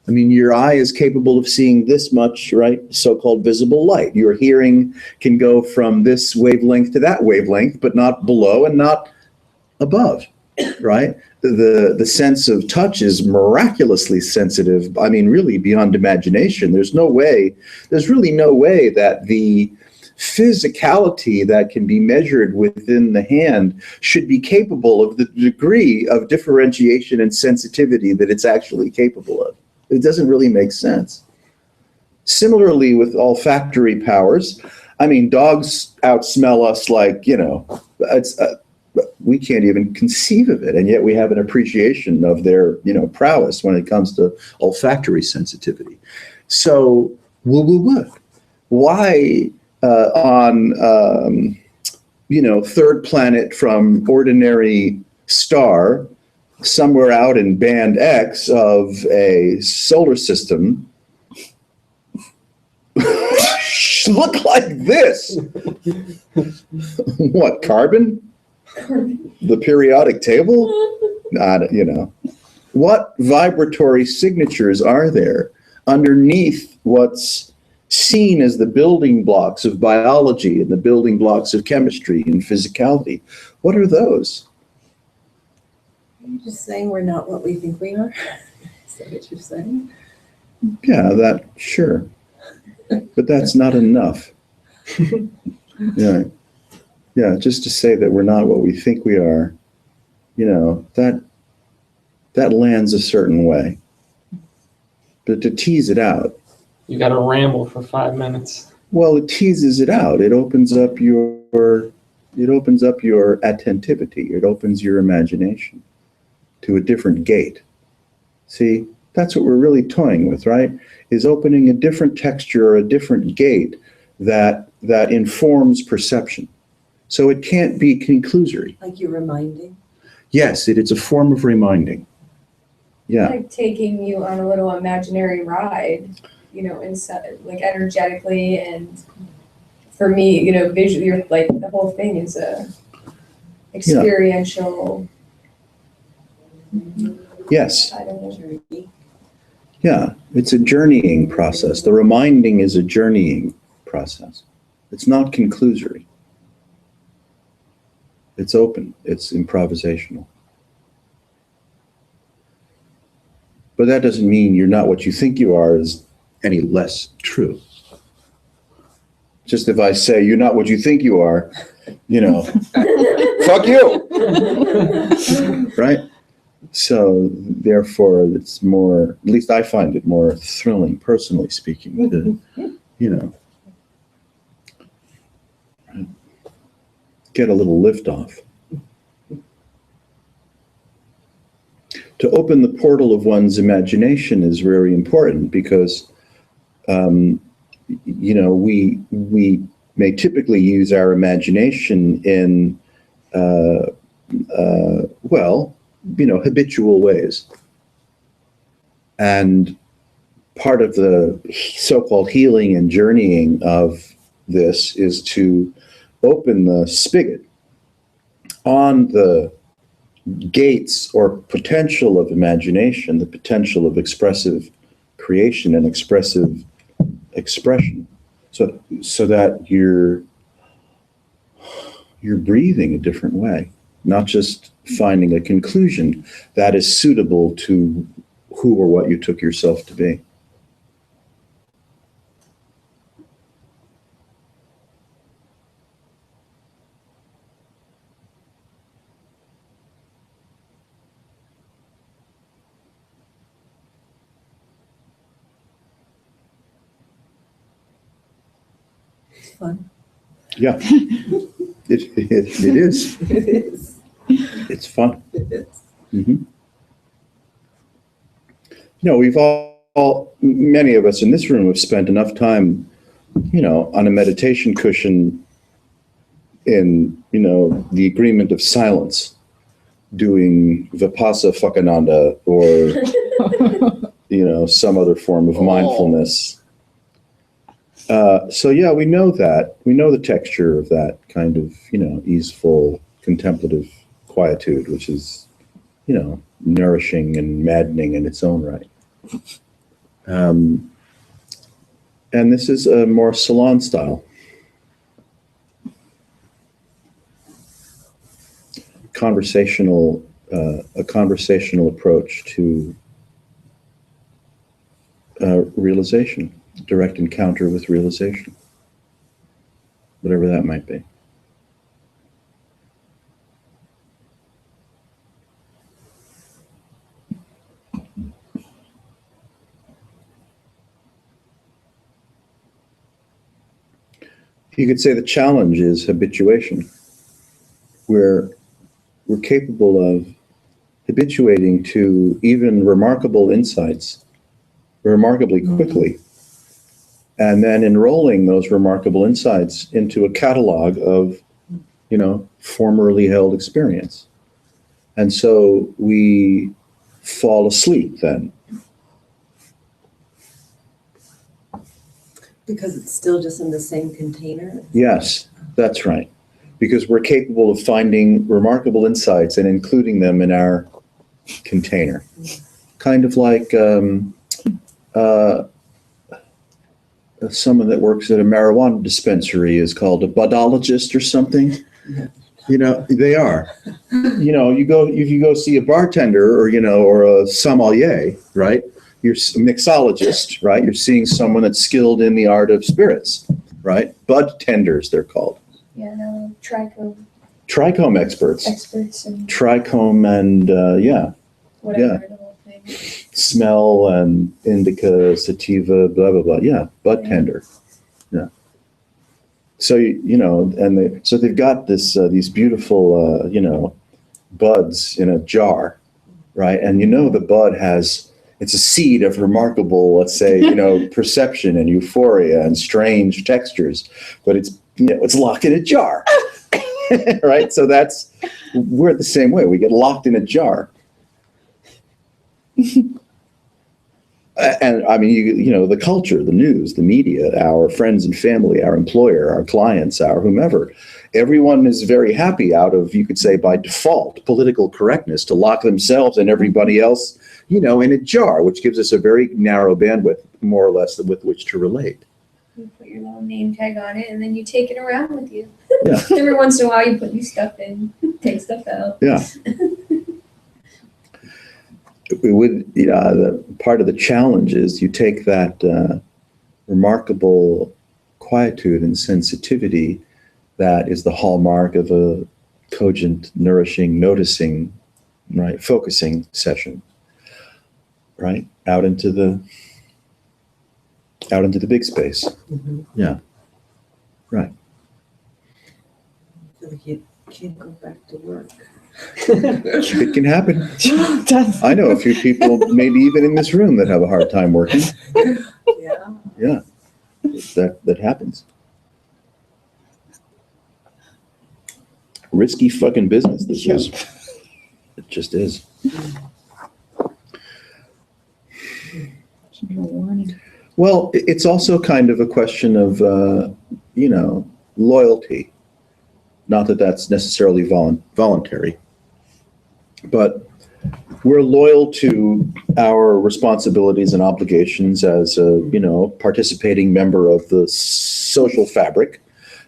I mean, your eye is capable of seeing this much, so-called visible light. Your hearing can go from this wavelength to that wavelength, but not below and not above, right? The sense of touch is miraculously sensitive. I mean, really beyond imagination. There's really no way that the physicality that can be measured within the hand should be capable of the degree of differentiation and sensitivity that it's actually capable of. It doesn't really make sense. Similarly with olfactory powers, I mean, dogs outsmell us like, we can't even conceive of it, and yet we have an appreciation of their, prowess when it comes to olfactory sensitivity. So, why on third planet from ordinary star, somewhere out in band X of a solar system, look like this? What, carbon? The periodic table? What vibratory signatures are there underneath what's seen as the building blocks of biology and the building blocks of chemistry and physicality? What are those? You're just saying we're not what we think we are? Is that what you're saying? Yeah, sure. But that's not enough. Yeah, just to say that we're not what we think we are, that lands a certain way. But to tease it out. You got to ramble for 5 minutes. Well, it teases it out. It opens up your attentivity. It opens your imagination to a different gate. See, that's what we're really toying with, right? Is opening a different texture or a different gate that informs perception. So it can't be conclusory. Like you're reminding? Yes, it's a form of reminding. Yeah. Like taking you on a little imaginary ride, inside, like energetically, and for me, visually, you're like the whole thing is a experiential. Yes. I don't know. Yeah, it's a journeying process. The reminding is a journeying process. It's not conclusory. It's open. It's improvisational. But that doesn't mean you're not what you think you are is any less true. Just if I say you're not what you think you are, fuck you. Right? So therefore it's more, at least I find it more thrilling, personally speaking, to, get a little lift off. to open the portal of one's imagination is very important because, you know, we may typically use our imagination in, well, you know, habitual ways. And part of the so-called healing and journeying of this is to open the spigot on the gates or potential of imagination, the potential of expressive creation and expressive expression, so that you're breathing a different way, not just finding a conclusion that is suitable to who or what you took yourself to be. It's fun. Yeah, it is. It is. It's fun. It is. Mhm. You know, we've all, many of us in this room have spent enough time, you know, on a meditation cushion in, you know, the agreement of silence, doing Vipassana or, you know, some other form of mindfulness. So yeah, we know that. We know the texture of that kind of, you know, easeful, contemplative quietude, which is, you know, nourishing and maddening in its own right. And this is a more salon style. A conversational approach to realization, direct encounter with realization, whatever that might be. You could say the challenge is habituation, where we're capable of habituating to even remarkable insights remarkably quickly, and then enrolling those remarkable insights into a catalog of, you know, formerly held experience. And so we fall asleep then. Because it's still just in the same container. Yes, that's right. Because we're capable of finding remarkable insights and including them in our container. Kind of like someone that works at a marijuana dispensary is called a budologist or something. You know, they are. You know, if you go see a bartender or, you know, or a sommelier, right? You're a mixologist, right? You're seeing someone that's skilled in the art of spirits, right? Bud tenders, they're called. Yeah, no, trichome Trichome experts. experts and Trichome and, yeah, whatever the whole thing. smell and indica, sativa, blah, blah, blah. Yeah, bud tender. Yeah. So, you know, and so they've got this, these beautiful, you know, buds in a jar, right? And you know the bud it's a seed of remarkable, let's say, you know, perception and euphoria and strange textures, but it's, you know, it's locked in a jar, right? So we're the same way. We get locked in a jar. And I mean, you know, the culture, the news, the media, our friends and family, our employer, our clients, our whomever, everyone is very happy out of, you could say by default, political correctness to lock themselves and everybody else, you know, in a jar, which gives us a very narrow bandwidth, more or less, with which to relate. You put your little name tag on it and then you take it around with you. Yeah. Every once in a while you put new stuff in, take stuff out. Yeah. The part of the challenge is you take that remarkable quietude and sensitivity that is the hallmark of a cogent, nourishing, noticing, right, focusing session, right, out into the big space. Mm-hmm. Yeah, right. I feel like you can't go back to work. It can happen. That's- I know a few people, maybe even in this room, that have a hard time working. Yeah. Yeah, that happens. Risky fucking business, this is. It just is. Well, it's also kind of a question of, loyalty. Not that that's necessarily voluntary, but we're loyal to our responsibilities and obligations as a, participating member of the social fabric.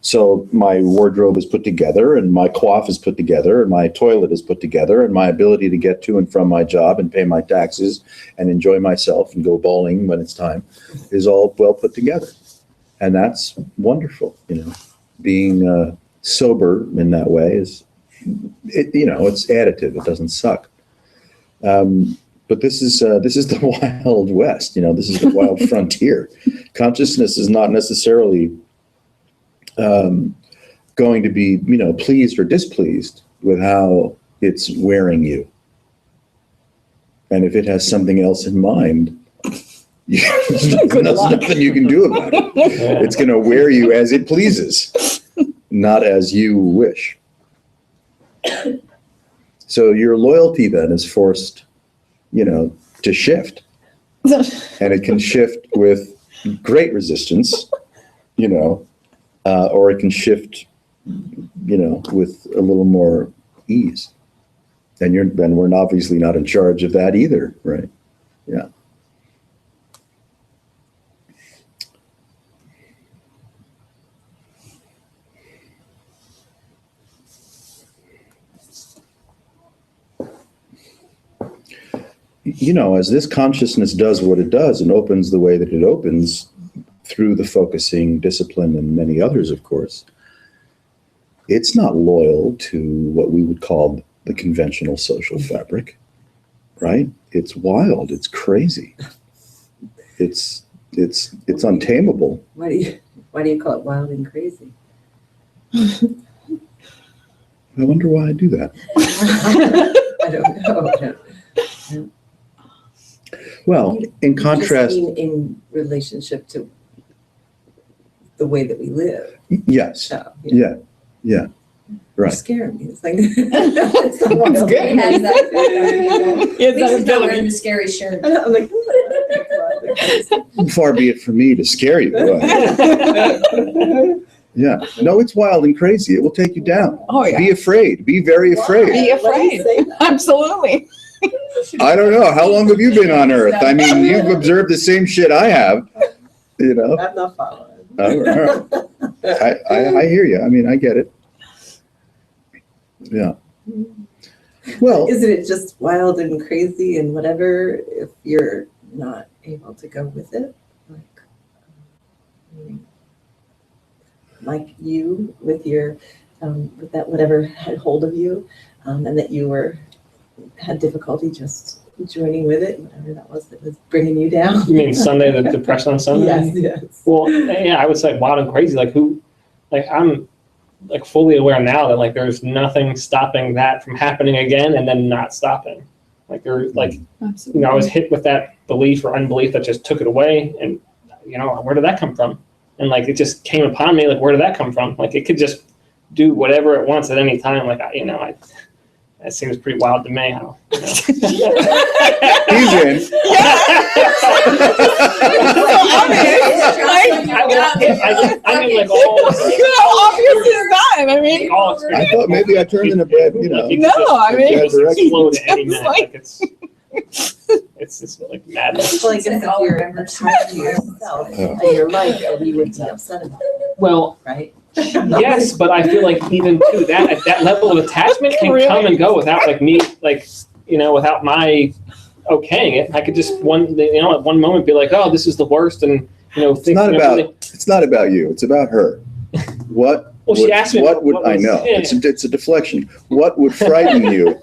So my wardrobe is put together, and my coif is put together, and my toilet is put together, and my ability to get to and from my job and pay my taxes and enjoy myself and go bowling when it's time is all well put together. And that's wonderful, Being sober in that way is, it's additive. It doesn't suck. But this is the Wild West. This is the wild frontier. Consciousness is not necessarily going to be, pleased or displeased with how it's wearing you. And if it has something else in mind, there's nothing you can do about it. Yeah. It's going to wear you as it pleases, not as you wish. So your loyalty then is forced, to shift. And it can shift with great resistance, or it can shift, with a little more ease. And we're obviously not in charge of that either, right? Yeah. As this consciousness does what it does and opens the way that it opens through the focusing discipline and many others, of course, it's not loyal to what we would call the conventional social fabric, right? It's wild. It's crazy. It's untamable. Why do you call it wild and crazy? I wonder why I do that. I don't know. Well, in contrast, Just mean in relationship to the way that we live. yes, So, yeah, You right. scare me. It's like it's the wild That's good. It has that. Yes, that Lisa's not ability. wearing the scary shirt. I'm like, Far be it from me to scare you. But yeah, no, it's wild and crazy. It will take you down. Oh, yeah. Be afraid. Be very afraid. Be Why do you afraid. say that? Absolutely. I don't know. How long have you been on Earth? I mean, you've observed the same shit I have. I'm not following. All right. I hear you. I mean, I get it. Yeah. Well, Isn't it just wild and crazy and whatever if you're not able to go with it? Like you with your with that whatever had hold of you, and that you had difficulty just joining with it, whatever that was bringing you down. You mean Sunday, the depression on Sunday? Yes. Well, yeah, I would say wild and crazy. I'm like fully aware now that like there's nothing stopping that from happening again and then not stopping. Like there's like, Absolutely. I was hit with that belief or unbelief that just took it away, and where did that come from? And like it just came upon me, like where did that come from? Like it could just do whatever it wants at any time. Like that seems pretty wild to me. How, he's in. I mean, like all How obvious is that? I mean, all I experience. thought maybe I turned in a bad, Like, you No, could just- I mean, you could just explode at any it's minute. like- It's just like madness. Well, I guess if All you're remembers attached to yourself Yeah. and your life, then you would be upset about it, Well, right? yes, but I feel like even too that level of attachment can Really? come and go without like me, like without my okaying it. I could just at one moment be like, oh, this is the worst, and It's not about you. It's about her. What? Well, she asked me What would what I was- know? yeah. It's a deflection. What would frighten you?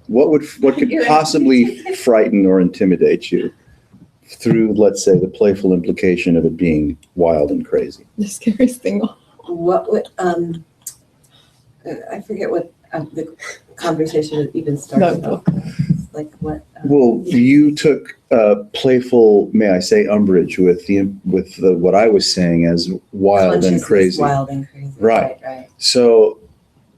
What could You're possibly frighten or intimidate you through, let's say, the playful implication of it being wild and crazy? the scariest thing. What would I forget what the conversation even started about? Like what? Well, you took playful, may I say, umbrage with what I was saying as wild and Consciousness, crazy. Wild and crazy. Right. Right. So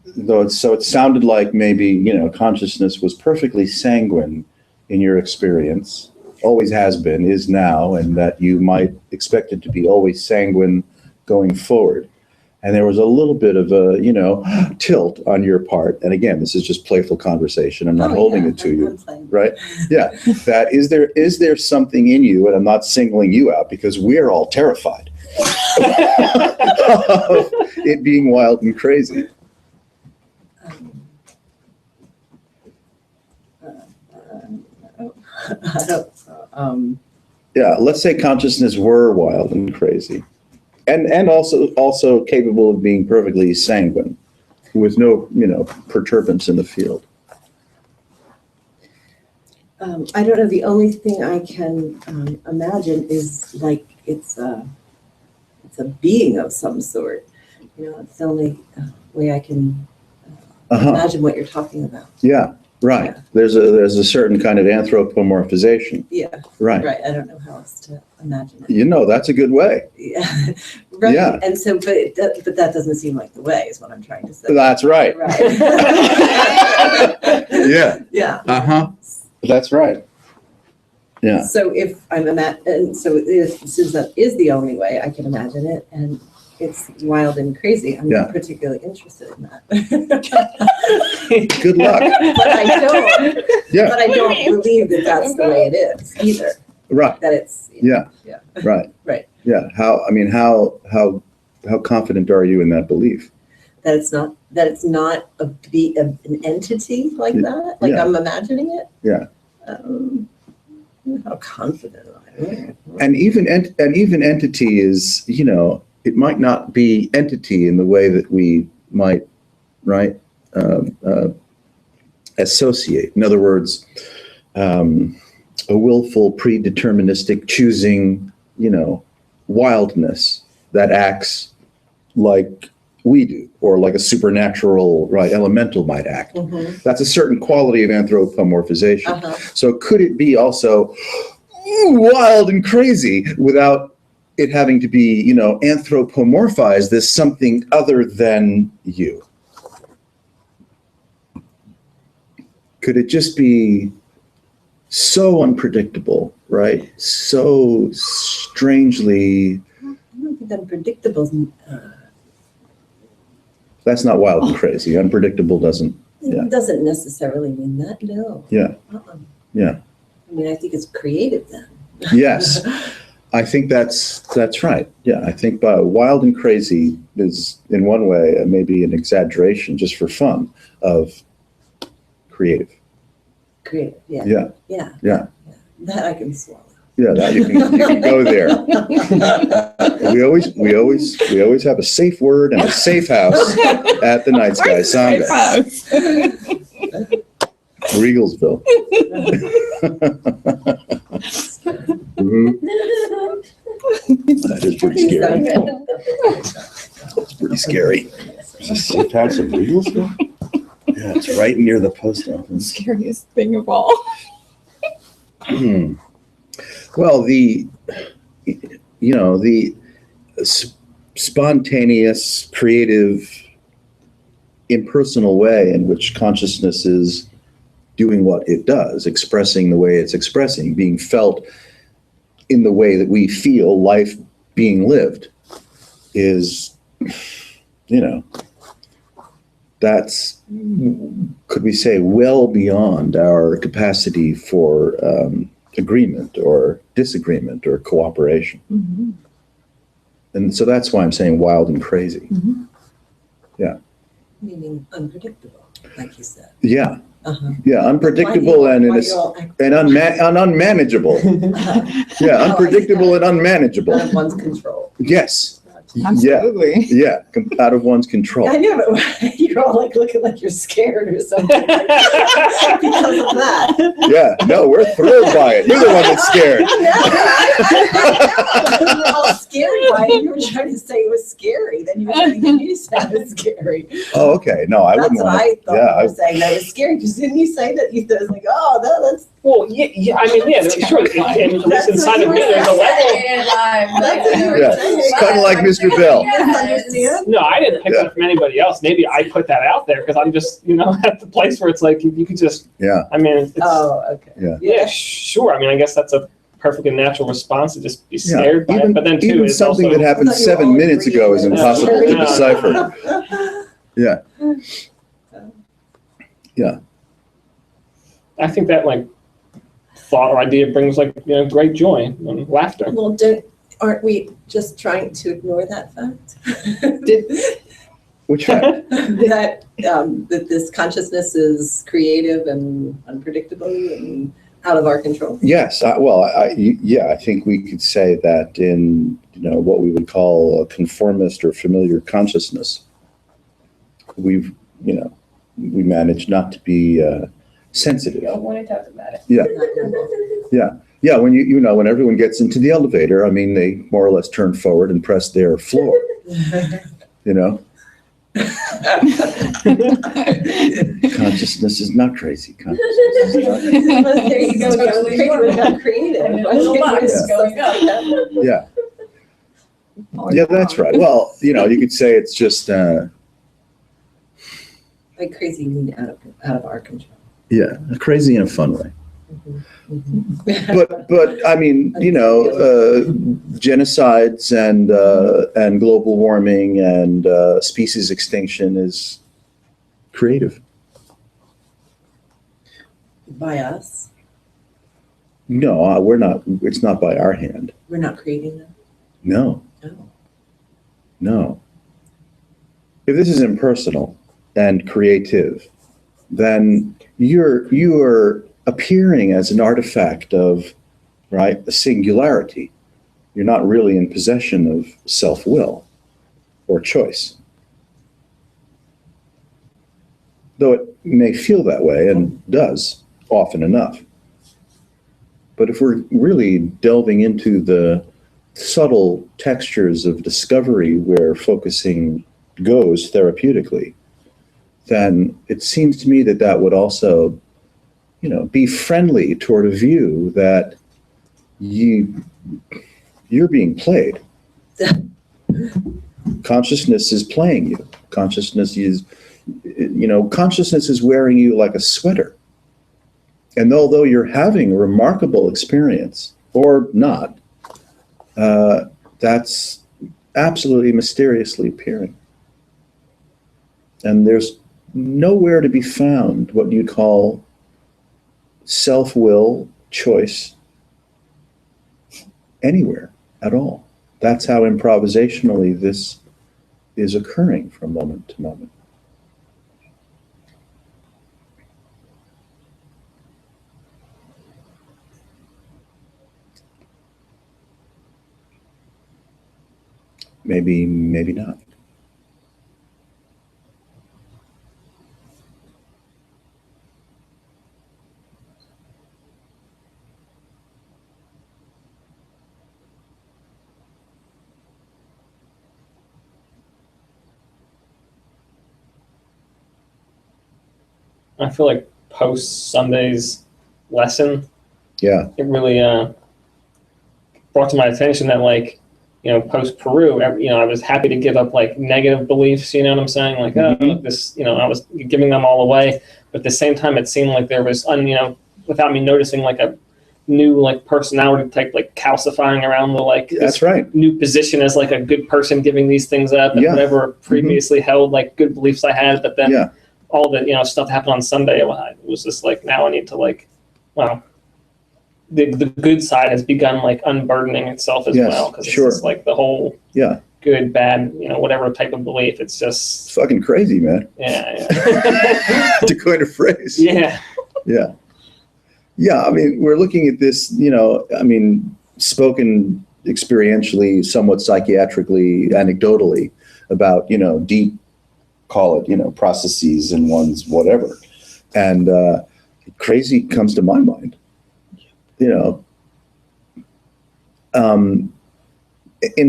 it sounded like maybe, consciousness was perfectly sanguine in your experience, always has been, is now, and that you might expect it to be always sanguine going forward. And there was a little bit of a, tilt on your part. And again, this is just playful conversation. I'm not holding it to you. I'm playing. Right? Yeah. That is there something in you, and I'm not singling you out because we're all terrified of it being wild and crazy. I don't. Yeah, let's say consciousness were wild and crazy. And also capable of being perfectly sanguine with no, perturbance in the field. I don't know. The only thing I can imagine is like it's a being of some sort. It's the only way I can imagine what you're talking about. Yeah, right. Yeah. There's a certain kind of anthropomorphization. Yeah. Right. Right. I don't know how else to imagine it. That's a good way. Yeah. Right. Yeah. And so, but that doesn't seem like the way, is what I'm trying to say. That's right. Right. Yeah. Yeah. Uh-huh. That's right. Yeah. So if since that is the only way I can imagine it, and it's wild and crazy, I'm Yeah. not particularly interested in that. Good luck. But I don't. Yeah. But I don't believe that that's the way it is either. Right. That it's. Yeah. Yeah. Right. Right. Yeah. How confident are you in that belief? That it's not an entity like that. Like Yeah. I'm imagining it. Yeah. How confident am I? And even entity is, it might not be entity in the way that we might, right, associate. In other words, a willful, predeterministic choosing, wildness that acts like we do, or like a supernatural, right, elemental might act. Mhm. That's a certain quality of anthropomorphization. Uh-huh. So could it be also wild and crazy without it having to be, anthropomorphized as something other than you? Could it just be so unpredictable, right? So strangely, I don't think unpredictable that's not wild and crazy. Unpredictable doesn't. Yeah. doesn't necessarily mean that. No. Yeah. Uh-uh. Yeah. I mean, I think it's creative then. Yes. I think that's right. Yeah, I think wild and crazy is, in one way, maybe an exaggeration just for fun of creative. Creative. Yeah. Yeah, Yeah. yeah, That I can swallow. yeah. That you can go there. We always have a safe word and a safe house at the Night Sky Sangha, Regalsville. Mhm. That is pretty scary. It's pretty scary. Is this safe house of Regalsville? Yeah, it's right near the post office. Scariest thing of all. Well, the spontaneous, creative, impersonal way in which consciousness is doing what it does, expressing the way it's expressing, being felt in the way that we feel life being lived is, that's, could we say, well beyond our capacity for agreement or disagreement or cooperation. Mm-hmm. And so that's why I'm saying wild and crazy. Meaning unpredictable, like you said. Yeah, Uh-huh. yeah, unpredictable and unmanageable. Yeah, unpredictable and unmanageable. Out of one's control. Yes, Absolutely. Yeah, out of one's control. I know, but you're all like looking like you're scared or something because of that. Yeah, no, we're thrilled by it. You're the one that's scared. You're all scared by it. You were trying to say it was scary. Then you were trying to get me to say it was scary. Oh, okay. No, I That's wouldn't what want I to. thought Yeah, you were saying. That it was scary because didn't you say that? You thought it was like, oh, no, that's. Well, yeah, I mean, yeah, sure. And at least That's inside what of me, you were there's a level. That's what you were Yeah, saying. it's kind of like Mr. Bell. Misunderstand? No, I didn't pick Yeah. that from anybody else. Maybe I put that out there because I'm just, at the place where it's like you could just. Yeah, I mean, it's, Oh, okay. yeah, sure. I mean, I guess that's a perfectly natural response to just be yeah. scared by it. But then too, even it's something also, that happened I thought you were 7 all minutes ago is agreeing. impossible to Yeah. decipher. Yeah. I think that like thought or idea brings like great joy and laughter. Well, aren't we just trying to ignore that fact? Which fact? that this consciousness is creative and unpredictable and out of our control. Yes. I think we could say that in what we would call a conformist or familiar consciousness, we manage not to be sensitive. Don't want to talk about it. Yeah. Yeah, when when everyone gets into the elevator, I mean, they more or less turn forward and press their floor. Consciousness is not crazy. Consciousness is not crazy. There you go. Totally Creative, not creative. And a little box going up. Yeah. Yeah, that's right. Well, you could say it's just Like crazy, mean out of our control. crazy in a fun way. Mm-hmm. But I mean, genocides and global warming and species extinction is creative. By us, No, we're not. It's not by our hand. we're not creating them. No, No. no. If this is impersonal and creative, then you are appearing as an artifact of, right, a singularity. You're not really in possession of self-will or choice. Though it may feel that way and does often enough. But if we're really delving into the subtle textures of discovery where focusing goes therapeutically, then it seems to me that would also, be friendly toward a view that you're being played. Consciousness is playing you. Consciousness is wearing you like a sweater. And although you're having a remarkable experience or not, that's absolutely mysteriously appearing. And there's nowhere to be found what you'd call self-will, choice, anywhere at all. That's how improvisationally this is occurring from moment to moment. Maybe, maybe not. I feel like post Sunday's lesson, Yeah, it really brought to my attention that post Peru, I was happy to give up like negative beliefs. You know what I'm saying? Like, this, I was giving them all away. But at the same time, it seemed like there was, without me noticing, like a new like personality type like calcifying around the that's right. new position as like a good person giving these things up and Yeah. whatever previously held like good beliefs I had. But then Yeah. all the stuff that happened on Sunday, it was just like now I need to the good side has begun like unburdening itself as Yes, well because sure. it's just like the whole Yeah. good bad whatever type of belief it's It's just fucking crazy, man. yeah To coin a phrase. yeah Yeah. Yeah, I mean, we're looking at this, spoken experientially, somewhat psychiatrically, anecdotally about, deep, call it, processes in one's whatever. And crazy comes to my mind, in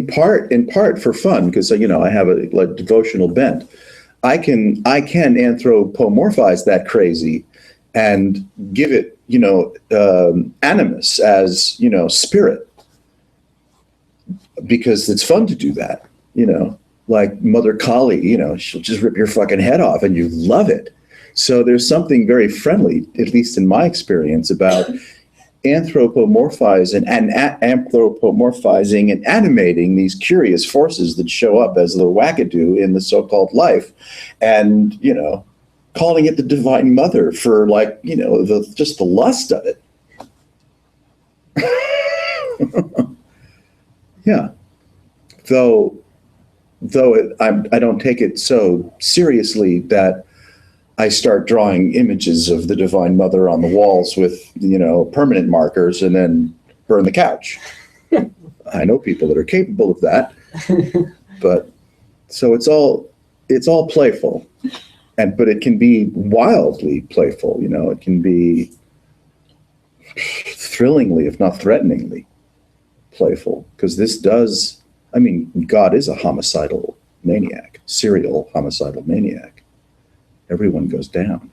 part for fun, because, I have a devotional bent. I can anthropomorphize that crazy and give it, animus as, spirit, because it's fun to do that, like Mother Kali, she'll just rip your fucking head off and you love it. So there's something very friendly, at least in my experience, about anthropomorphizing and animating these curious forces that show up as the wackadoo in the so-called life, and calling it the Divine Mother for just the lust of it. Yeah. Though I don't take it so seriously that I start drawing images of the Divine Mother on the walls with, permanent markers and then burn the couch. I know people that are capable of that, but so it's all playful, but it can be wildly playful. It can be thrillingly, if not threateningly, playful, because God is a homicidal maniac, serial homicidal maniac. Everyone goes down.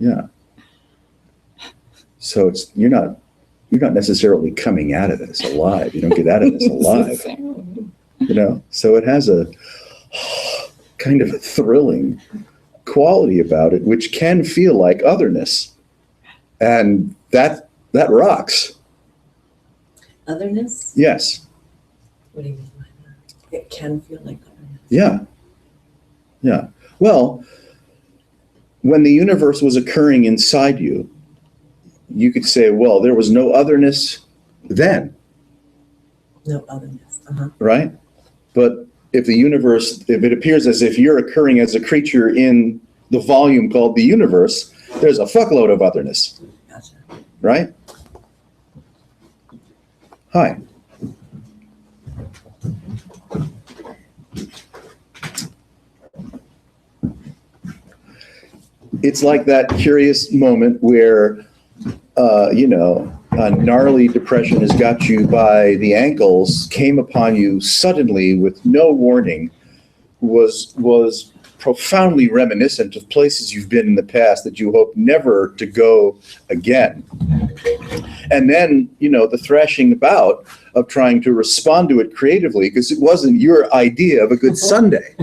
Yeah. So you're not necessarily coming out of this alive. You don't get out of this alive. So it has a kind of a thrilling quality about it, which can feel like otherness. And that rocks. Otherness? Yes. What do you mean by that? It can feel like otherness. Yeah. Yeah. Well, when the universe was occurring inside you, you could say, well, there was no otherness then. No otherness. Uh-huh. Right? But if it appears as if you're occurring as a creature in the volume called the universe, there's a fuckload of otherness. Gotcha. Right? Hi. It's like that curious moment where, a gnarly depression has got you by the ankles, came upon you suddenly with no warning, was profoundly reminiscent of places you've been in the past that you hope never to go again. And then, the thrashing about of trying to respond to it creatively, because it wasn't your idea of a good Sunday,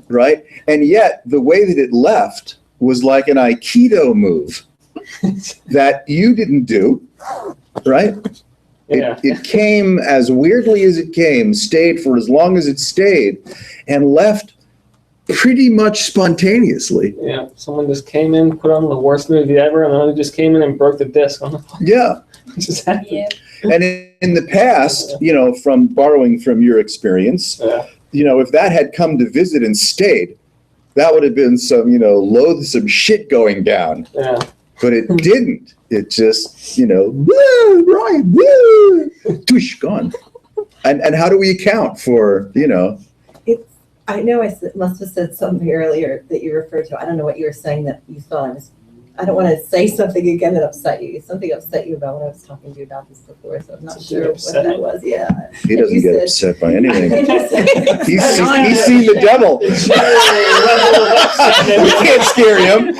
right? And yet the way that it left was like an Aikido move that you didn't do, right? Yeah. It came as weirdly as it came, stayed for as long as it stayed, and left pretty much spontaneously. Yeah. Someone just came in, put on the worst movie ever, and then they just came in and broke the disc on the phone. Yeah. It just happened. Yeah. And in the past, from borrowing from your experience, Yeah. if that had come to visit and stayed, that would have been some, loathsome shit going down. Yeah. But it didn't. It just, woo, right, woo, tush, gone. And how do we account for, I know must have said something earlier that you referred to. I don't know what you were saying that you thought I don't want to say something again that upset you. Something upset you about when I was talking to you about this before, so I'm not Something sure upset what that me? was. Yeah. he doesn't You get said- upset by anything. He's He's seen the devil. We can't scare him.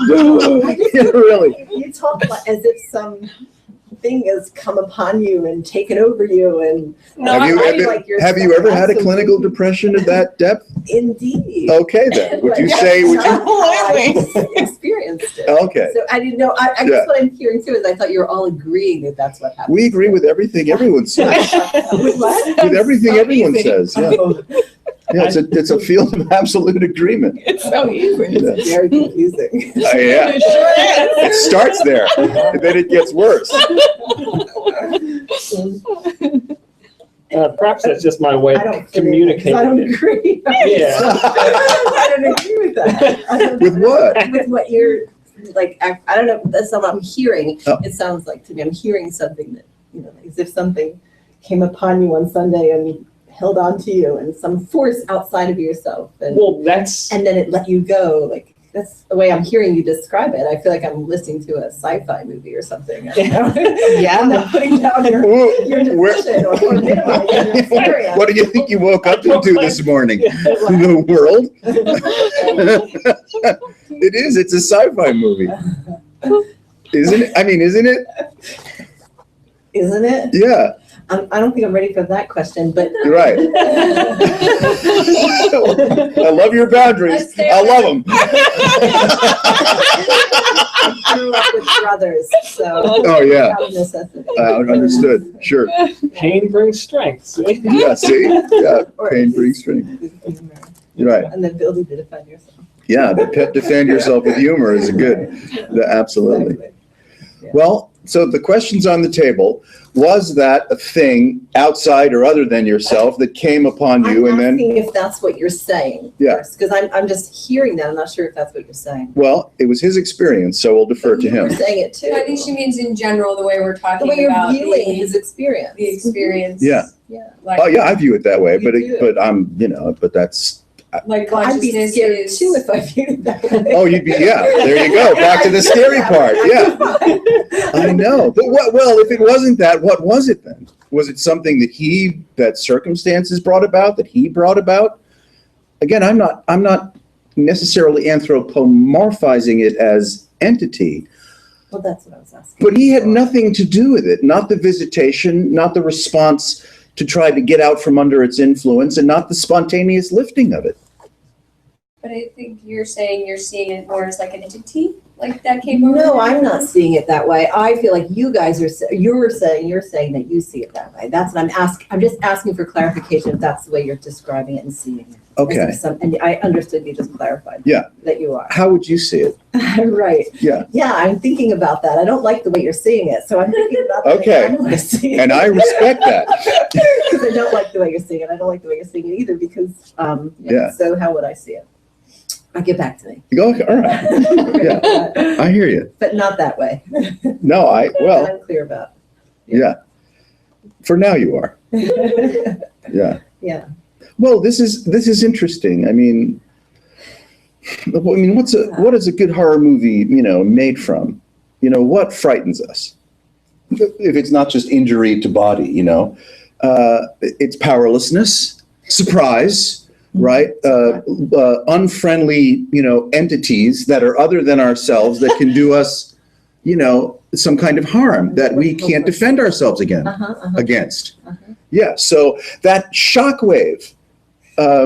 Really. You talk like as if some thing has come upon you and taken over you, and Have you ever had a clinical depression of that depth? Indeed. Okay, then. Would you But say? that's Would you? not how I Absolutely. experienced it. Okay. So I didn't know. I Yeah. guess what I'm hearing too is I thought you were all agreeing that that's what happened. We agree with everything everyone says. With what? With everything So everyone easy. says. Yeah. Yeah, it's a field of absolute agreement. It's so easy. It's very confusing. Yeah. It sure It is. starts there, and then it gets worse. Perhaps that's just my way I of don't communicating. I don't it. agree. Yeah. I don't agree with that. I don't With what? With what you're like, I don't know, that's not what I'm hearing. Oh. It sounds like to me, I'm hearing something that, as if something came upon you one Sunday and held on to you and some force outside of yourself. And Well, that's then it let you go. Like, that's the way I'm hearing you describe it. I feel like I'm listening to a sci-fi movie or something. Yeah. I'm not putting down your Where- depression or minimizing your hysteria. What do you think you woke up into this morning? The world? It is. It's a sci-fi movie. Isn't it? I mean, isn't it? Isn't it? Yeah, I don't think I'm ready for that question, but. you're right. I love your boundaries. I love them. I grew up with brothers, so. Oh, yeah. Out of necessity. Understood. Sure. pain brings strength. See? Yeah, see? Yeah, pain brings strength. You're right. And the ability to defend yourself. Yeah, defend yourself with humor is good. Absolutely. Exactly. Well, so the question's on the table. Was that a thing outside or other than yourself that came upon you I'm and then, asking if that's what you're saying. Yeah. Because I'm just hearing that. I'm not sure if that's what you're saying. well, it was his experience, so we'll defer to You were him. saying it too. I think she means in general, the way we're The talking way you're about viewing his experience. the experience. Yeah. Yeah. Like, Oh, yeah, I view it that way, You do. but I'm, but that's, like I'd be consciousness scared is. too if I viewed it that way. oh, you'd be, yeah, there you go, back to the scary part, yeah. I know, but well, if it wasn't that, what was it then? Was it something that circumstances brought about, that he brought about? Again, I'm not necessarily anthropomorphizing it as entity, Well, that's what I was asking. but he had nothing to do with it, not the visitation, not the response to try to get out from under its influence, and not the spontaneous lifting of it. But I think you're saying you're seeing it more as like an entity, like that came over. No, I'm not seeing it that way. I feel like you guys are, you're saying that you see it that way. That's what I'm asking. I'm just asking for clarification if that's the way you're describing it and seeing it. Okay, And I understood you just clarified. Yeah. That you are. how would you see it? Right. Yeah. Yeah, I'm thinking about that. I don't like the way you're seeing it, so I'm thinking about the Okay. way I want to see it. And I respect that. Because I don't like the way you're seeing it. I don't like the way you're seeing it either because, Yeah. so how would I see it? I'll get back to me. Go, all right, Yeah. I hear you. But not that way. No, That I'm clear about. yeah. For now you are, yeah. Yeah. Well, this is interesting. I mean, what is a good horror movie, made from? What frightens us? If it's not just injury to body, it's powerlessness, surprise, right? Unfriendly, entities that are other than ourselves that can do us, some kind of harm that we can't defend ourselves against. Yeah, so that shockwave, a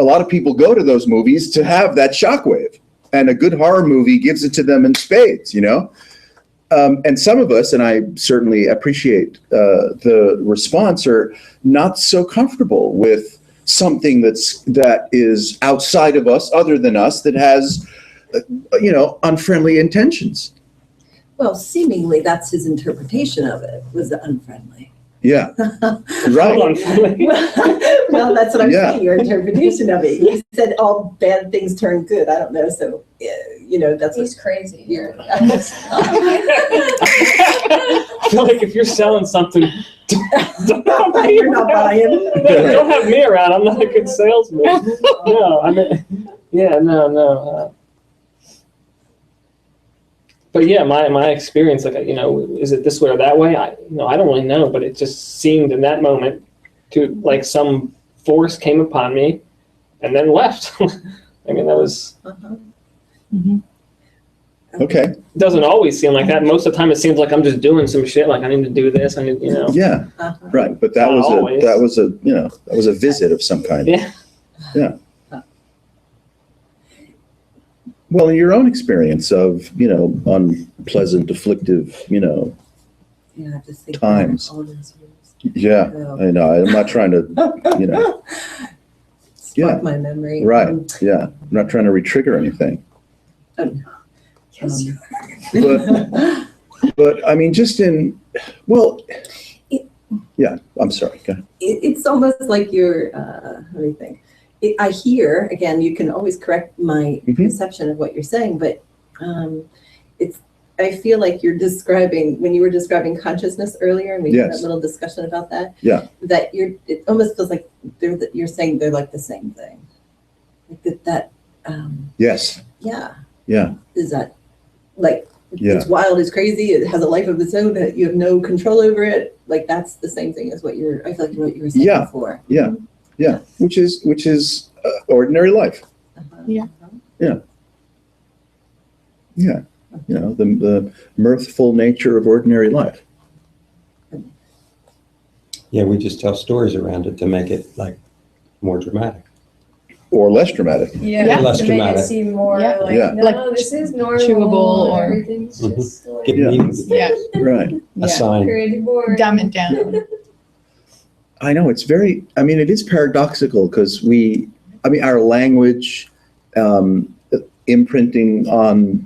lot of people go to those movies to have that shockwave, and a good horror movie gives it to them in spades, and some of us, and I certainly appreciate the response, are not so comfortable with something that is outside of us, other than us, that has, unfriendly intentions. Well, seemingly that's his interpretation of it, was unfriendly. Yeah, Hold right. on. Well, that's what I'm Yeah. saying, your interpretation of it. You said all bad things turn good. I don't know, so, that's what. He's crazy. You're, I feel like if you're selling something, don't You're not buying. don't have me around. I'm not a good salesman. No, I mean, yeah, no. But yeah, my experience, is it this way or that way? I don't really know, but it just seemed in that moment to like some force came upon me and then left. I mean, that was, Okay. it doesn't always seem like that. Most of the time it seems like I'm just doing some shit. Like I need to do this. I need, Yeah, right. But that Not was always. that was a visit of some kind. Yeah. Yeah. Well, in your own experience of, unpleasant, afflictive, Yeah, I just think. Times. all those words. yeah, I know. I'm not trying to, Spark my memory. right. Yeah. I'm not trying to re-trigger anything. Yes, But I mean, yeah, I'm sorry. Go ahead. It's almost like you're, let me think. I hear, again, you can always correct my Mhm. perception of what you're saying, but I feel like you're describing, when you were describing consciousness earlier, and we had Yes. that little discussion about that. Yeah. That it almost feels like you're saying they're like the same thing. Like Yes. yeah. Yeah. Is that like, Yeah. it's wild, it's crazy, it has a life of its own, that you have no control over it. Like, that's the same thing as I feel like what you were saying Yeah. before. Yeah. Yeah. Which is ordinary life. Uh-huh. Yeah. Yeah. Yeah. You know, the mirthful nature of ordinary life. Yeah, we just tell stories around it to make it like more dramatic. Or less dramatic. Yeah, Less to make it dramatic. seem more Yeah. like, Yeah. no, Like this is normal. chewable or- everything's Mhm. just like Give Yeah. meaning, Yeah. Right. a Yeah. sign. creative board. Dumb it down. I know it's it is paradoxical because our language, imprinting on,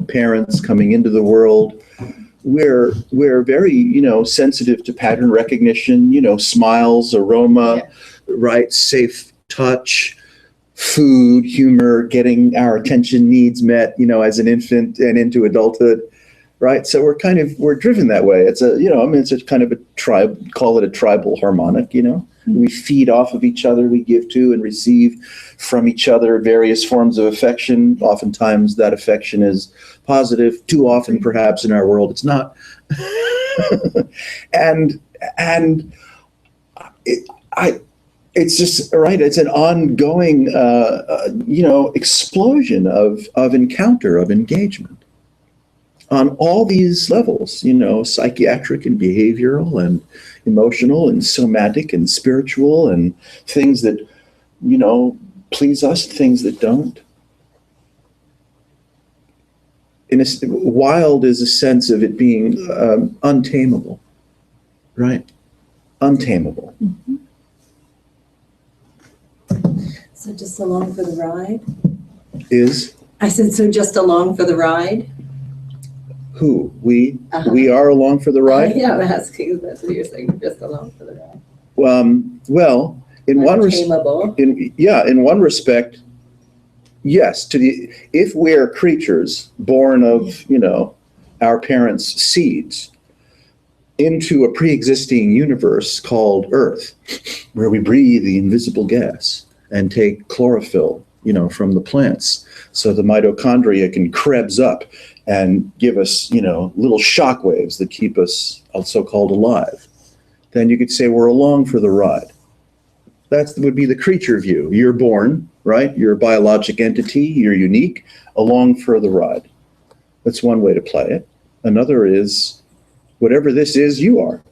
parents coming into the world, we're very, sensitive to pattern recognition, smiles, aroma, right? Safe touch, food, humor, getting our attention needs met, as an infant and into adulthood. Right. So we're driven that way. It's it's a kind of a call it a tribal harmonic, We feed off of each other, we give to and receive from each other various forms of affection. Oftentimes that affection is positive. Too often, perhaps, in our world, it's not. It's just, right. It's an ongoing, explosion of encounter, of engagement. On all these levels, psychiatric and behavioral and emotional and somatic and spiritual, and things that, please us, things that don't. Wild is a sense of it being untamable, right? Untamable. Mm-hmm. So just along for the ride? Is I said, so just along for the ride? who? We? Uh-huh. We are along for the ride? Yeah, I'm asking, that's what you're saying, just along for the ride. Well, in one Untamable. in one respect, yes. If we're creatures born of our parents' seeds into a pre-existing universe called Earth, where we breathe the invisible gas and take chlorophyll, from the plants, so the mitochondria can Krebs up and give us, little shock waves that keep us so-called alive. Then you could say we're along for the ride. That would be the creature view. You're born, right? You're a biologic entity. You're unique. Along for the ride. That's one way to play it. Another is, whatever this is, you are.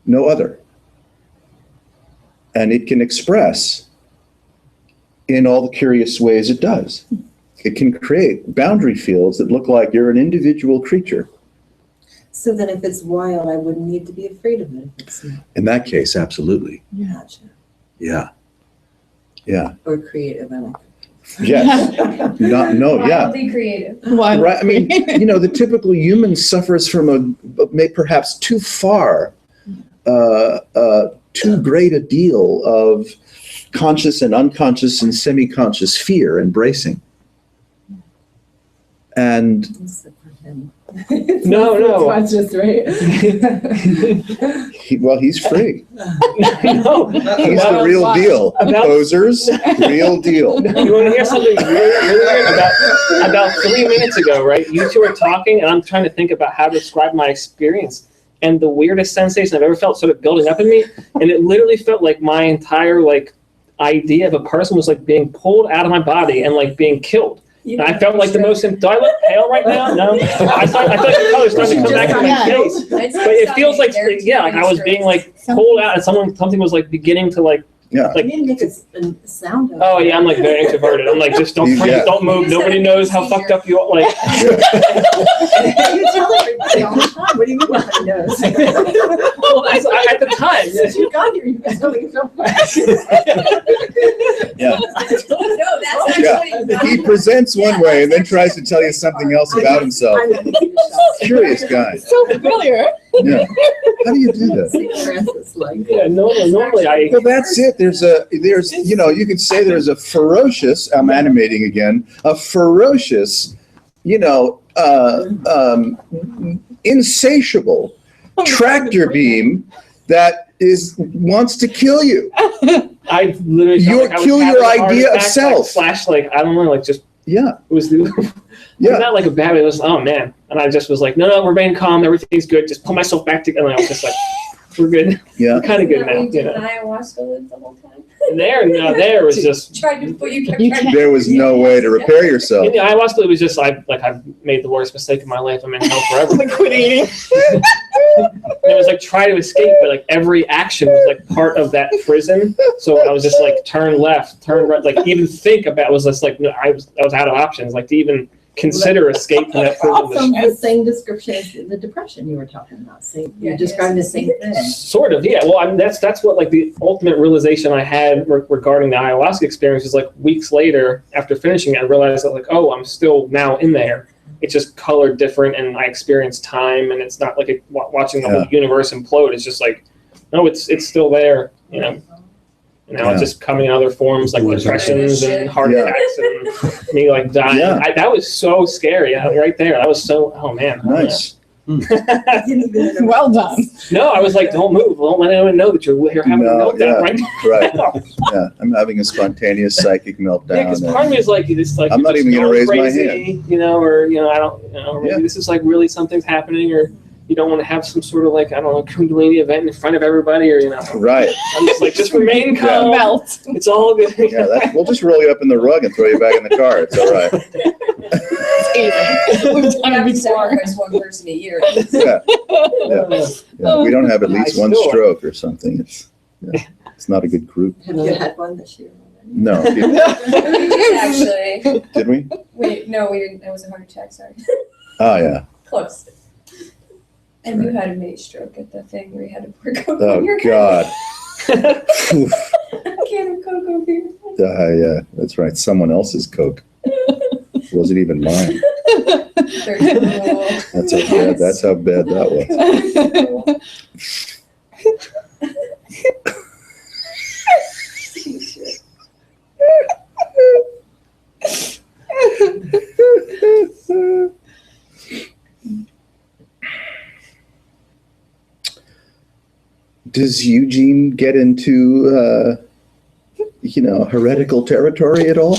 No other. And it can express in all the curious ways it does. It can create boundary fields that look like you're an individual creature. So then if it's wild, I wouldn't need to be afraid of it if it's not. In that case, absolutely. Gotcha. Yeah. Yeah. Or creative, I like Yes. Yeah. Wildly creative. Why? Right. I mean, the typical human suffers from perhaps too far, too great a deal of conscious and unconscious and semi-conscious fear and bracing. And Except for him. No. Conscious, right? he's free. No. He's the real deal. About- Posers, real deal. You want to hear something really weird? About 3 minutes ago, right? You two were talking, and I'm trying to think about how to describe my experience. And the weirdest sensation I've ever felt sort of building up in me, and it literally felt like my entire idea of a person was being pulled out of my body and being killed. And I felt like the most. Do I look pale right now? No. I felt like the color's starting to come back to my face. But it feels like I was being pulled out, and something was beginning to Yeah. You didn't make a sound of it. Oh yeah, I'm very introverted. I'm just don't Yeah. don't move. Nobody knows how fucked up you are. You tell everybody all the time. What do you mean nobody knows? Well, at the time. Since you got here, you guys know me so much. Yeah. No, that's Yeah. actually. He presents one way and then tries to tell you something else about himself. I'm gonna give you a shout. Curious guy. So familiar. Yeah. How do you do that? St. Francis, like. Yeah, normally I. Well, that's it. There's, you could say there's a ferocious, I'm animating again, a ferocious, insatiable tractor beam that wants to kill you. I literally felt I was kill having your a heart idea of attack, self. Like, I don't know, like just Yeah. it was Yeah. not like a bad. It was, oh man, and I just was like, no, remain calm, everything's good. Just pull myself back together. And I was just like, we're good. Yeah. We're kind of good Isn't that now. what you You did know. in ayahuasca with the whole time? And there was just. Tried to put you kept You trying to- There was no way to repair yourself. In the ayahuasca, it was just I've made the worst mistake of my life. I'm in hell forever. Like quit eating. And it was like try to escape, but like every action was like part of that prison. So I was just like turn left, turn right, like even think about was just like no, I was out of options. Like to even consider escape from that prison From was the same description as the depression you were talking about. You're Yeah, describing the same thing. sort of, yeah. Well, I mean, that's what like the ultimate realization I had regarding the ayahuasca experience is like weeks later after finishing it, I realized that like, oh, I'm still now in there. It's just colored different, and I experience time, and it's not like watching the whole universe implode. It's just like, no, it's still there, you know. And now it's just coming in other forms like depressions and heart attacks and me like dying. Yeah. That was so scary right there. That was so, oh man. Nice. I didn't even Well done. No, I was like, don't move. Don't let anyone know that you're having a No, meltdown yeah. right Right. now. Yeah. I'm having a spontaneous psychic meltdown. Yeah, because part of me is like, it's like I'm you're not just even gonna going raise my crazy, you know, or I don't, or maybe Yeah. this is like really something's happening, or you don't want to have some sort of like I don't know Kundalini event in front of everybody, or Right. I'm just like just remain calm. Melt. It's all good. Yeah. We'll just roll you up in the rug and throw you back in the car. It's all right. It's easy. We've You done have it to before. sacrifice one person a year. Yeah. Yeah. We don't have at least one Sure. stroke or something. It's not a good group. Have you had one this year? No. We did actually. Did we? No, we didn't. It was a heart attack. Sorry. Oh, yeah. Close. And you had a mini stroke at the thing where you had to pour coke Oh, on your God. Oof. can of coke over your Yeah, that's right. Someone else's Coke. Wasn't even mine. head. That's how bad that was. Does Eugene get into, heretical territory at all?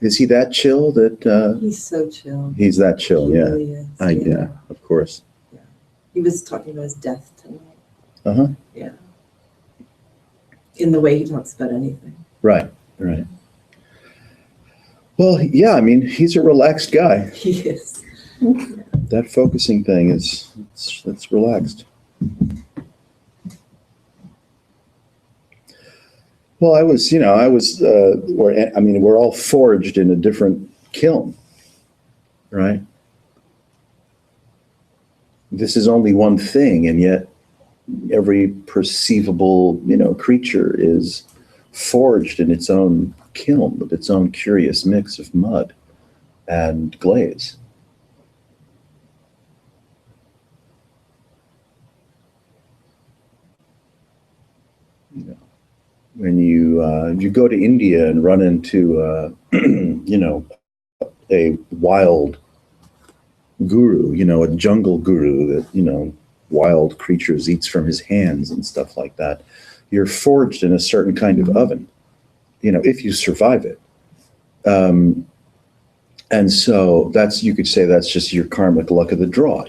Is he that chill that, He's so chill. he's that chill? He Yeah. really is. Yeah, of course. He was talking about his death tonight. Uh-huh. Yeah. In the way he talks about anything. Right. Well, yeah, I mean, he's a relaxed guy. He is. That focusing thing it's relaxed. Well, we're all forged in a different kiln, right? This is only one thing, and yet every perceivable, creature is forged in its own kiln with its own curious mix of mud and glaze. When you go to India and run into a wild guru, a jungle guru that wild creatures eats from his hands and stuff like that, you're forged in a certain kind of oven, if you survive it. And so you could say that's just your karmic luck of the draw.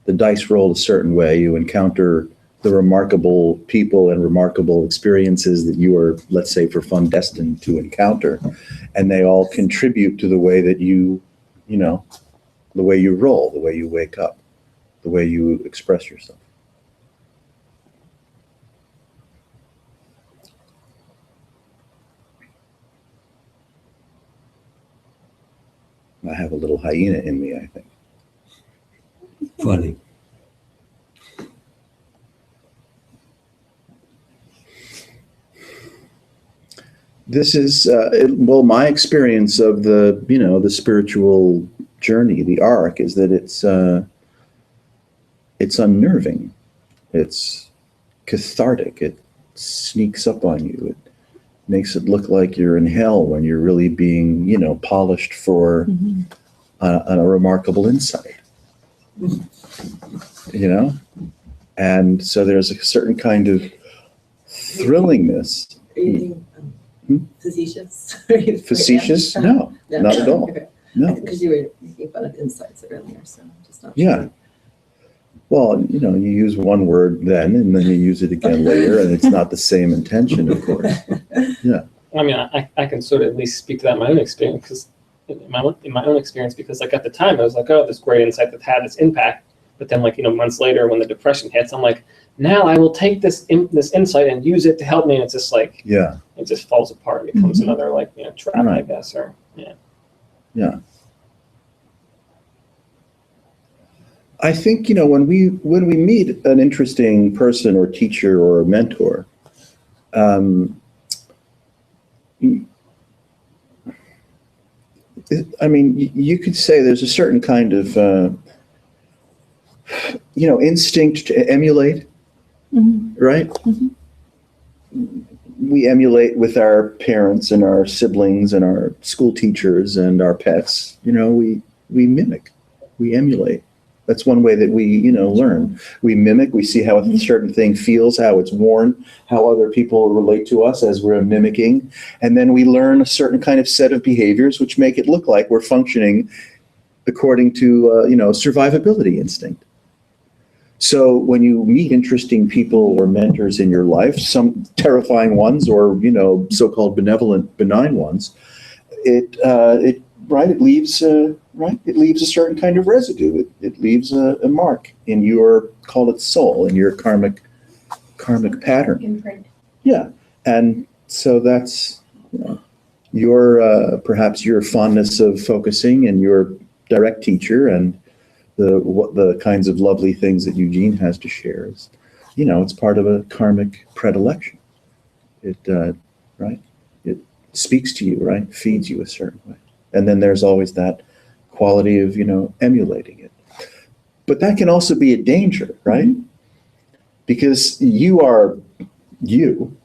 The dice roll a certain way, you encounter the remarkable people and remarkable experiences that you are, let's say, for fun, destined to encounter. And they all contribute to the way that the way you roll, the way you wake up, the way you express yourself. I have a little hyena in me, I think. Funny. This is, my experience of the spiritual journey, the arc, is that it's unnerving. It's cathartic. It sneaks up on you. It makes it look like you're in hell when you're really being, polished for a remarkable insight. And so there's a certain kind of thrillingness. Are you being facetious? Facetious? No, not at all. Okay. No. Because you were making fun of insights earlier, so I'm just not Yeah. sure. Well, you use one word then, and then you use it again later, and it's not the same intention, of course. I mean, I can sort of at least speak to that in my own experience, because in my own experience, because like at the time I was like, oh, this great insight that had this impact, but then like months later when the depression hits, I'm like, now I will take this insight and use it to help me, and it's just like it just falls apart. It becomes another trap, I Right. guess, or Yeah. I think, when we meet an interesting person or teacher or mentor, you could say there's a certain kind of, instinct to emulate, right? We emulate with our parents and our siblings and our school teachers and our pets. We mimic, we emulate. That's one way that we, learn. We mimic, we see how a certain thing feels, how it's worn, how other people relate to us as we're mimicking. And then we learn a certain kind of set of behaviors which make it look like we're functioning according to, survivability instinct. So when you meet interesting people or mentors in your life, some terrifying ones or, so-called benevolent, benign ones, it leaves a certain kind of residue. It leaves a mark in your, call it soul, in your karmic pattern. Imprint. Yeah. And so that's, your, perhaps your fondness of focusing and your direct teacher and the kinds of lovely things that Eugene has to share is, it's part of a karmic predilection. It, right? It speaks to you, right? Feeds you a certain way. And then there's always that quality of, emulating it. But that can also be a danger, right? Because you are you,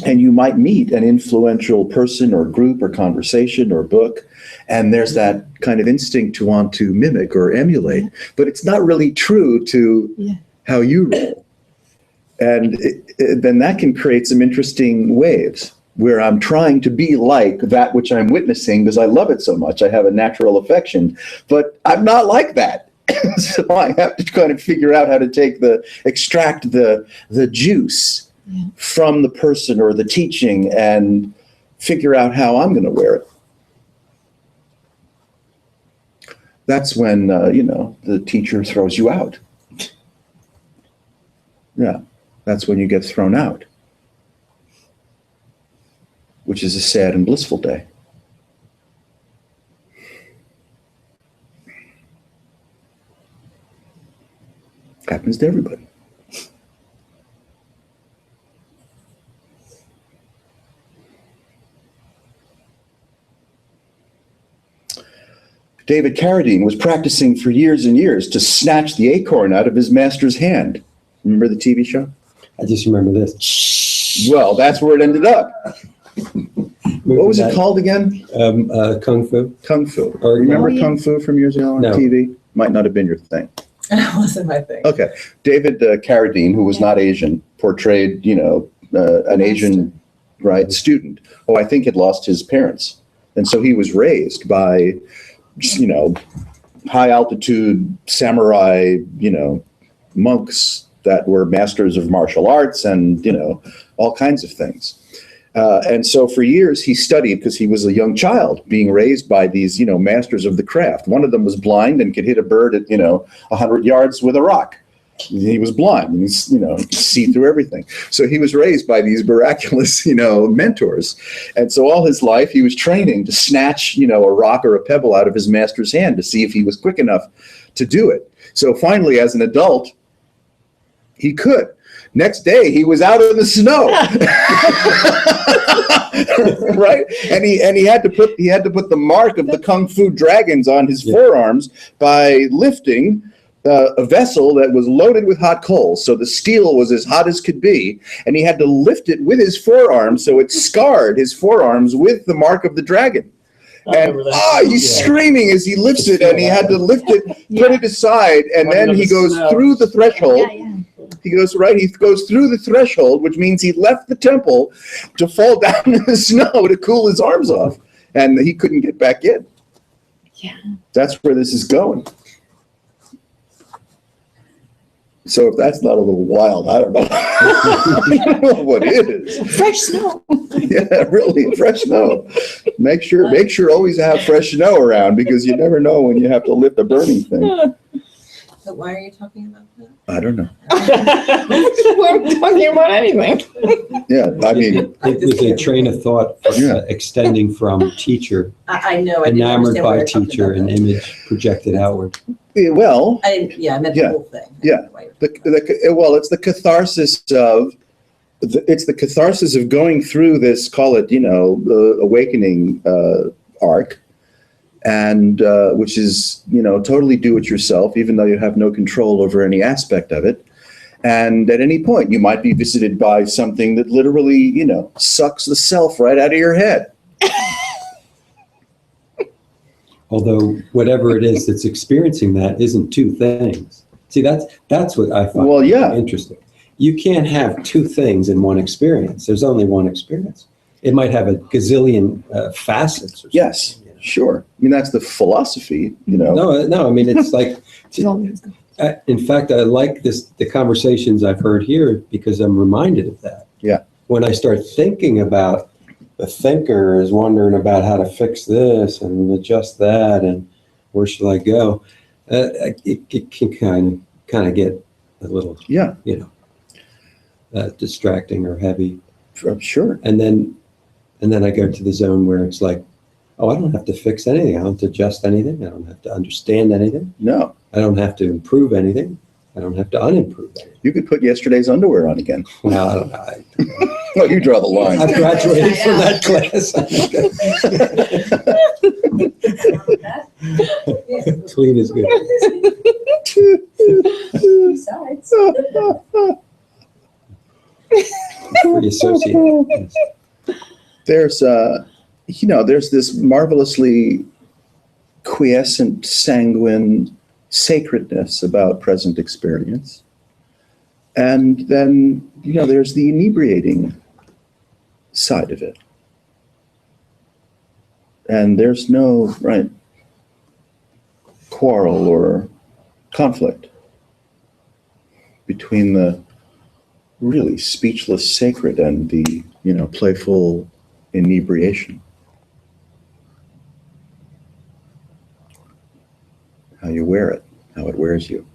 and you might meet an influential person or group or conversation or book, and there's that kind of instinct to want to mimic or emulate, but it's not really true to how you roll. And then that can create some interesting waves where I'm trying to be like that which I'm witnessing because I love it so much. I have a natural affection, but I'm not like that. So I have to kind of figure out how to extract the juice from the person or the teaching and figure out how I'm going to wear it. That's when, the teacher throws you out. Yeah, that's when you get thrown out, which is a sad and blissful day. Happens to everybody. David Carradine was practicing for years and years to snatch the acorn out of his master's hand. Remember the TV show? I just remember this. Well, that's where it ended up. What was it called again? Kung Fu. Kung Fu. Or- Remember Oh, yeah. Kung Fu from years ago on No. TV? Might not have been your thing. That wasn't my thing. Okay. David Carradine, who was not Asian, portrayed, an Asian, student who I think had lost his parents. And so he was raised by, high altitude samurai, monks that were masters of martial arts and, all kinds of things. And so for years he studied because he was a young child being raised by these, masters of the craft. One of them was blind and could hit a bird at, 100 yards with a rock. He was blind and see through everything. So he was raised by these miraculous, mentors. And so all his life he was training to snatch, a rock or a pebble out of his master's hand to see if he was quick enough to do it. So finally, as an adult, he could. Next day, he was out in the snow, right? And he had to put the mark of the Kung Fu dragons on his forearms by lifting a vessel that was loaded with hot coals. So the steel was as hot as could be, and he had to lift it with his forearm, so it scarred his forearms with the mark of the dragon. I And remember that. he's Yeah. screaming as he lifts it, and he had to lift it, put it aside, and Running then up he the goes snow. through the threshold. Yeah, yeah. He goes through the threshold, which means he left the temple to fall down in the snow to cool his arms off, and he couldn't get back in. Yeah. That's where this is going. So if that's not a little wild, I don't know. I don't know what is. Fresh snow. Yeah, really, fresh snow. Make sure always have fresh snow around, because you never know when you have to lift a burning thing. But why are you talking about that? I don't know. We're talking about anything. Yeah, I mean, It was a train of thought Yeah. extending from teacher, I know, I didn't enamored understand why by you're talking teacher, about and that. image projected outward. well, I didn't, yeah, I meant Yeah, the whole thing. yeah. It's the catharsis of going through this, call it, the awakening arc, and which is, totally do it yourself, even though you have no control over any aspect of it. And at any point, you might be visited by something that literally, sucks the self right out of your head. Although whatever it is that's experiencing that isn't two things. See, that's what I find Well, yeah. interesting. You can't have two things in one experience. There's only one experience. It might have a gazillion facets. Or something, Yes, sure. I mean, that's the philosophy, No, I mean, it's like, in fact, I like the conversations I've heard here because I'm reminded of that. Yeah. When I start thinking about the thinker is wondering about how to fix this and adjust that and where should I go, it can kind of get a little, Yeah, distracting or heavy. sure. And then I go to the zone where it's like, oh, I don't have to fix anything. I don't have to adjust anything. I don't have to understand anything. No, I don't have to improve anything. I don't have to unimprove anything. you could put yesterday's underwear on again. Well, I don't know. Well, you draw the line. I graduated from that class. Clean is good. Besides. Free associate. There's this marvelously quiescent, sanguine sacredness about present experience. And then, there's the inebriating side of it. And there's no, quarrel or conflict between the really speechless sacred and the, playful inebriation. How you wear it, how it wears you.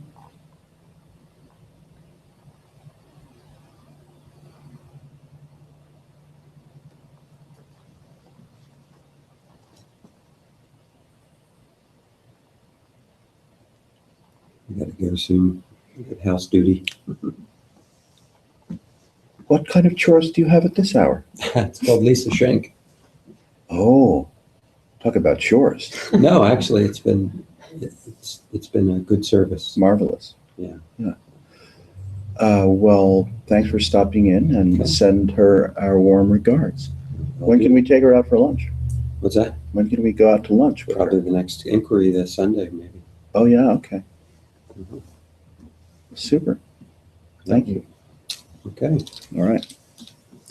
You gotta go soon. You got house duty. What kind of chores do you have at this hour? It's called Lisa Schenk. Oh, talk about chores. No, actually, it's been a good service. Marvelous. Yeah. Well, thanks for stopping in, and Okay. send her our warm regards. When can we take her out for lunch? What's that? When can we go out to lunch with Probably her? the next inquiry this Sunday, maybe. Oh, yeah, okay. Mhm. Super. Thank you. Okay. All right.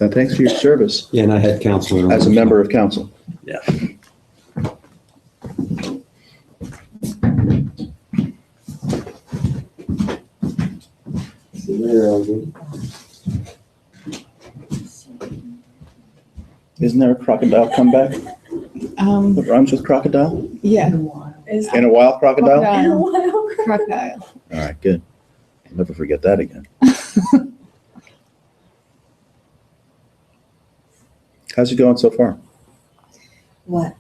Now, thanks for your service Yeah, and I had counsel. as a member of council. Yeah. See you later, Elgin. Isn't there a crocodile comeback that rhymes with crocodile? Yeah. Is In a while, crocodile? in a Crocodile. while. Crocodile. All right, good. I'll never forget that again. How's it going so far? What?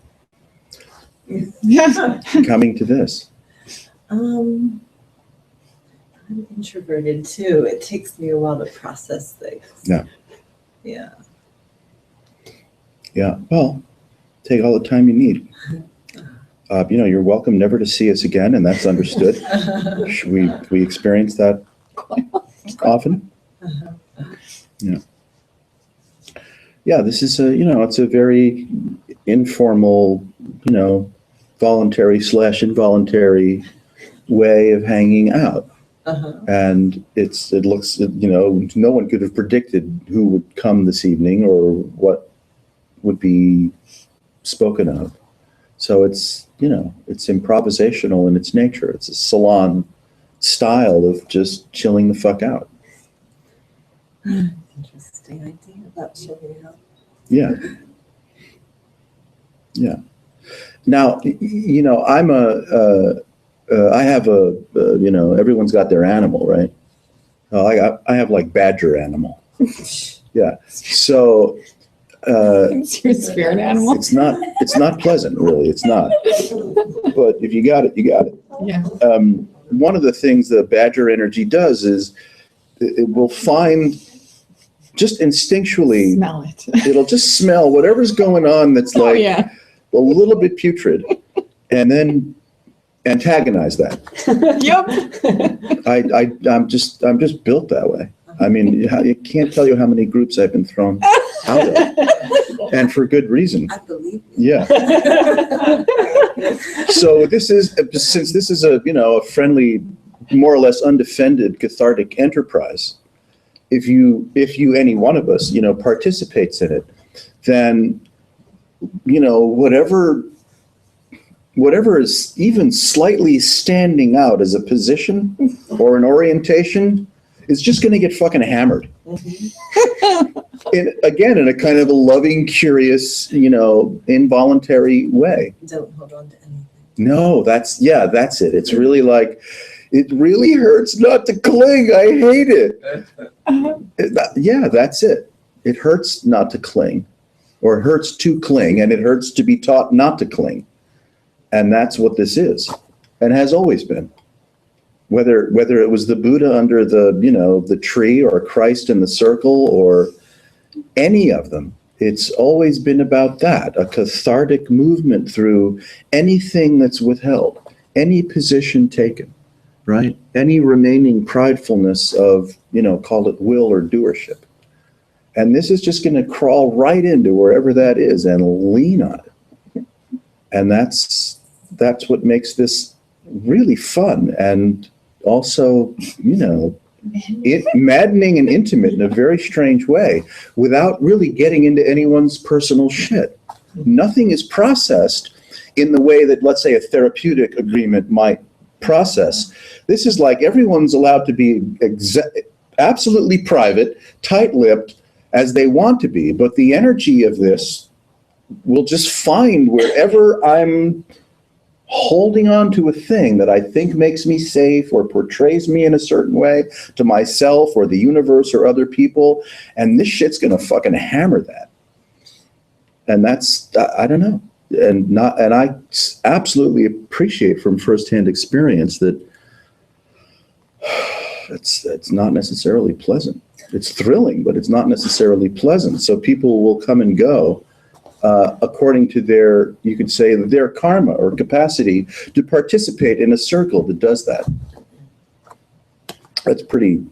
Coming to this. I'm introverted too. It takes me a while to process things. Yeah. Yeah. Yeah, well, take all the time you need. You're welcome never to see us again, and that's understood. We experience that often. Yeah, this is it's a very informal, voluntary / involuntary way of hanging out. And it looks, no one could have predicted who would come this evening or what would be spoken of. So it's improvisational in its nature. It's a salon style of just chilling the fuck out. Interesting idea about chilling out. Yeah. Yeah. Now, I have everyone's got their animal, right? I have like badger animal. Yeah. So, It's your spirit animal. it's not pleasant, really. It's not. But if you got it, you got it. Yeah. One of the things the badger energy does is it will find, just instinctually, Smell it. it'll just smell whatever's going on that's Oh, like yeah. a little bit putrid, and then antagonize that. Yep. I'm just built that way. I mean, I can't tell you how many groups I've been thrown out of, and for good reason. I believe you. Yeah. So since this is a friendly, more or less undefended cathartic enterprise, if any one of us, participates in it, then, whatever is even slightly standing out as a position or an orientation is just going to get fucking hammered. Again, in a kind of a loving, curious, involuntary way. Don't hold on to anything. No, that's it. It's really like, it really hurts not to cling. I hate it. Yeah, that's it. It hurts not to cling, or it hurts to cling, and it hurts to be taught not to cling. And that's what this is, and has always been. Whether it was the Buddha under the tree, or Christ in the circle, or any of them, it's always been about that, a cathartic movement through anything that's withheld, any position taken, right? Any remaining pridefulness of, call it will or doership. And this is just going to crawl right into wherever that is and lean on it. And that's what makes this really fun, and also, maddening and intimate in a very strange way, without really getting into anyone's personal shit. Nothing is processed in the way that, let's say, a therapeutic agreement might process. This is like everyone's allowed to be absolutely private, tight-lipped, as they want to be, but the energy of this will just find wherever I'm holding on to a thing that I think makes me safe or portrays me in a certain way to myself or the universe or other people, and this shit's gonna fucking hammer that. And that's, I don't know, and I absolutely appreciate from firsthand experience that it's not necessarily pleasant. It's thrilling, but it's not necessarily pleasant. So people will come and go according to their, you could say, their karma or capacity to participate in a circle that does that. That's pretty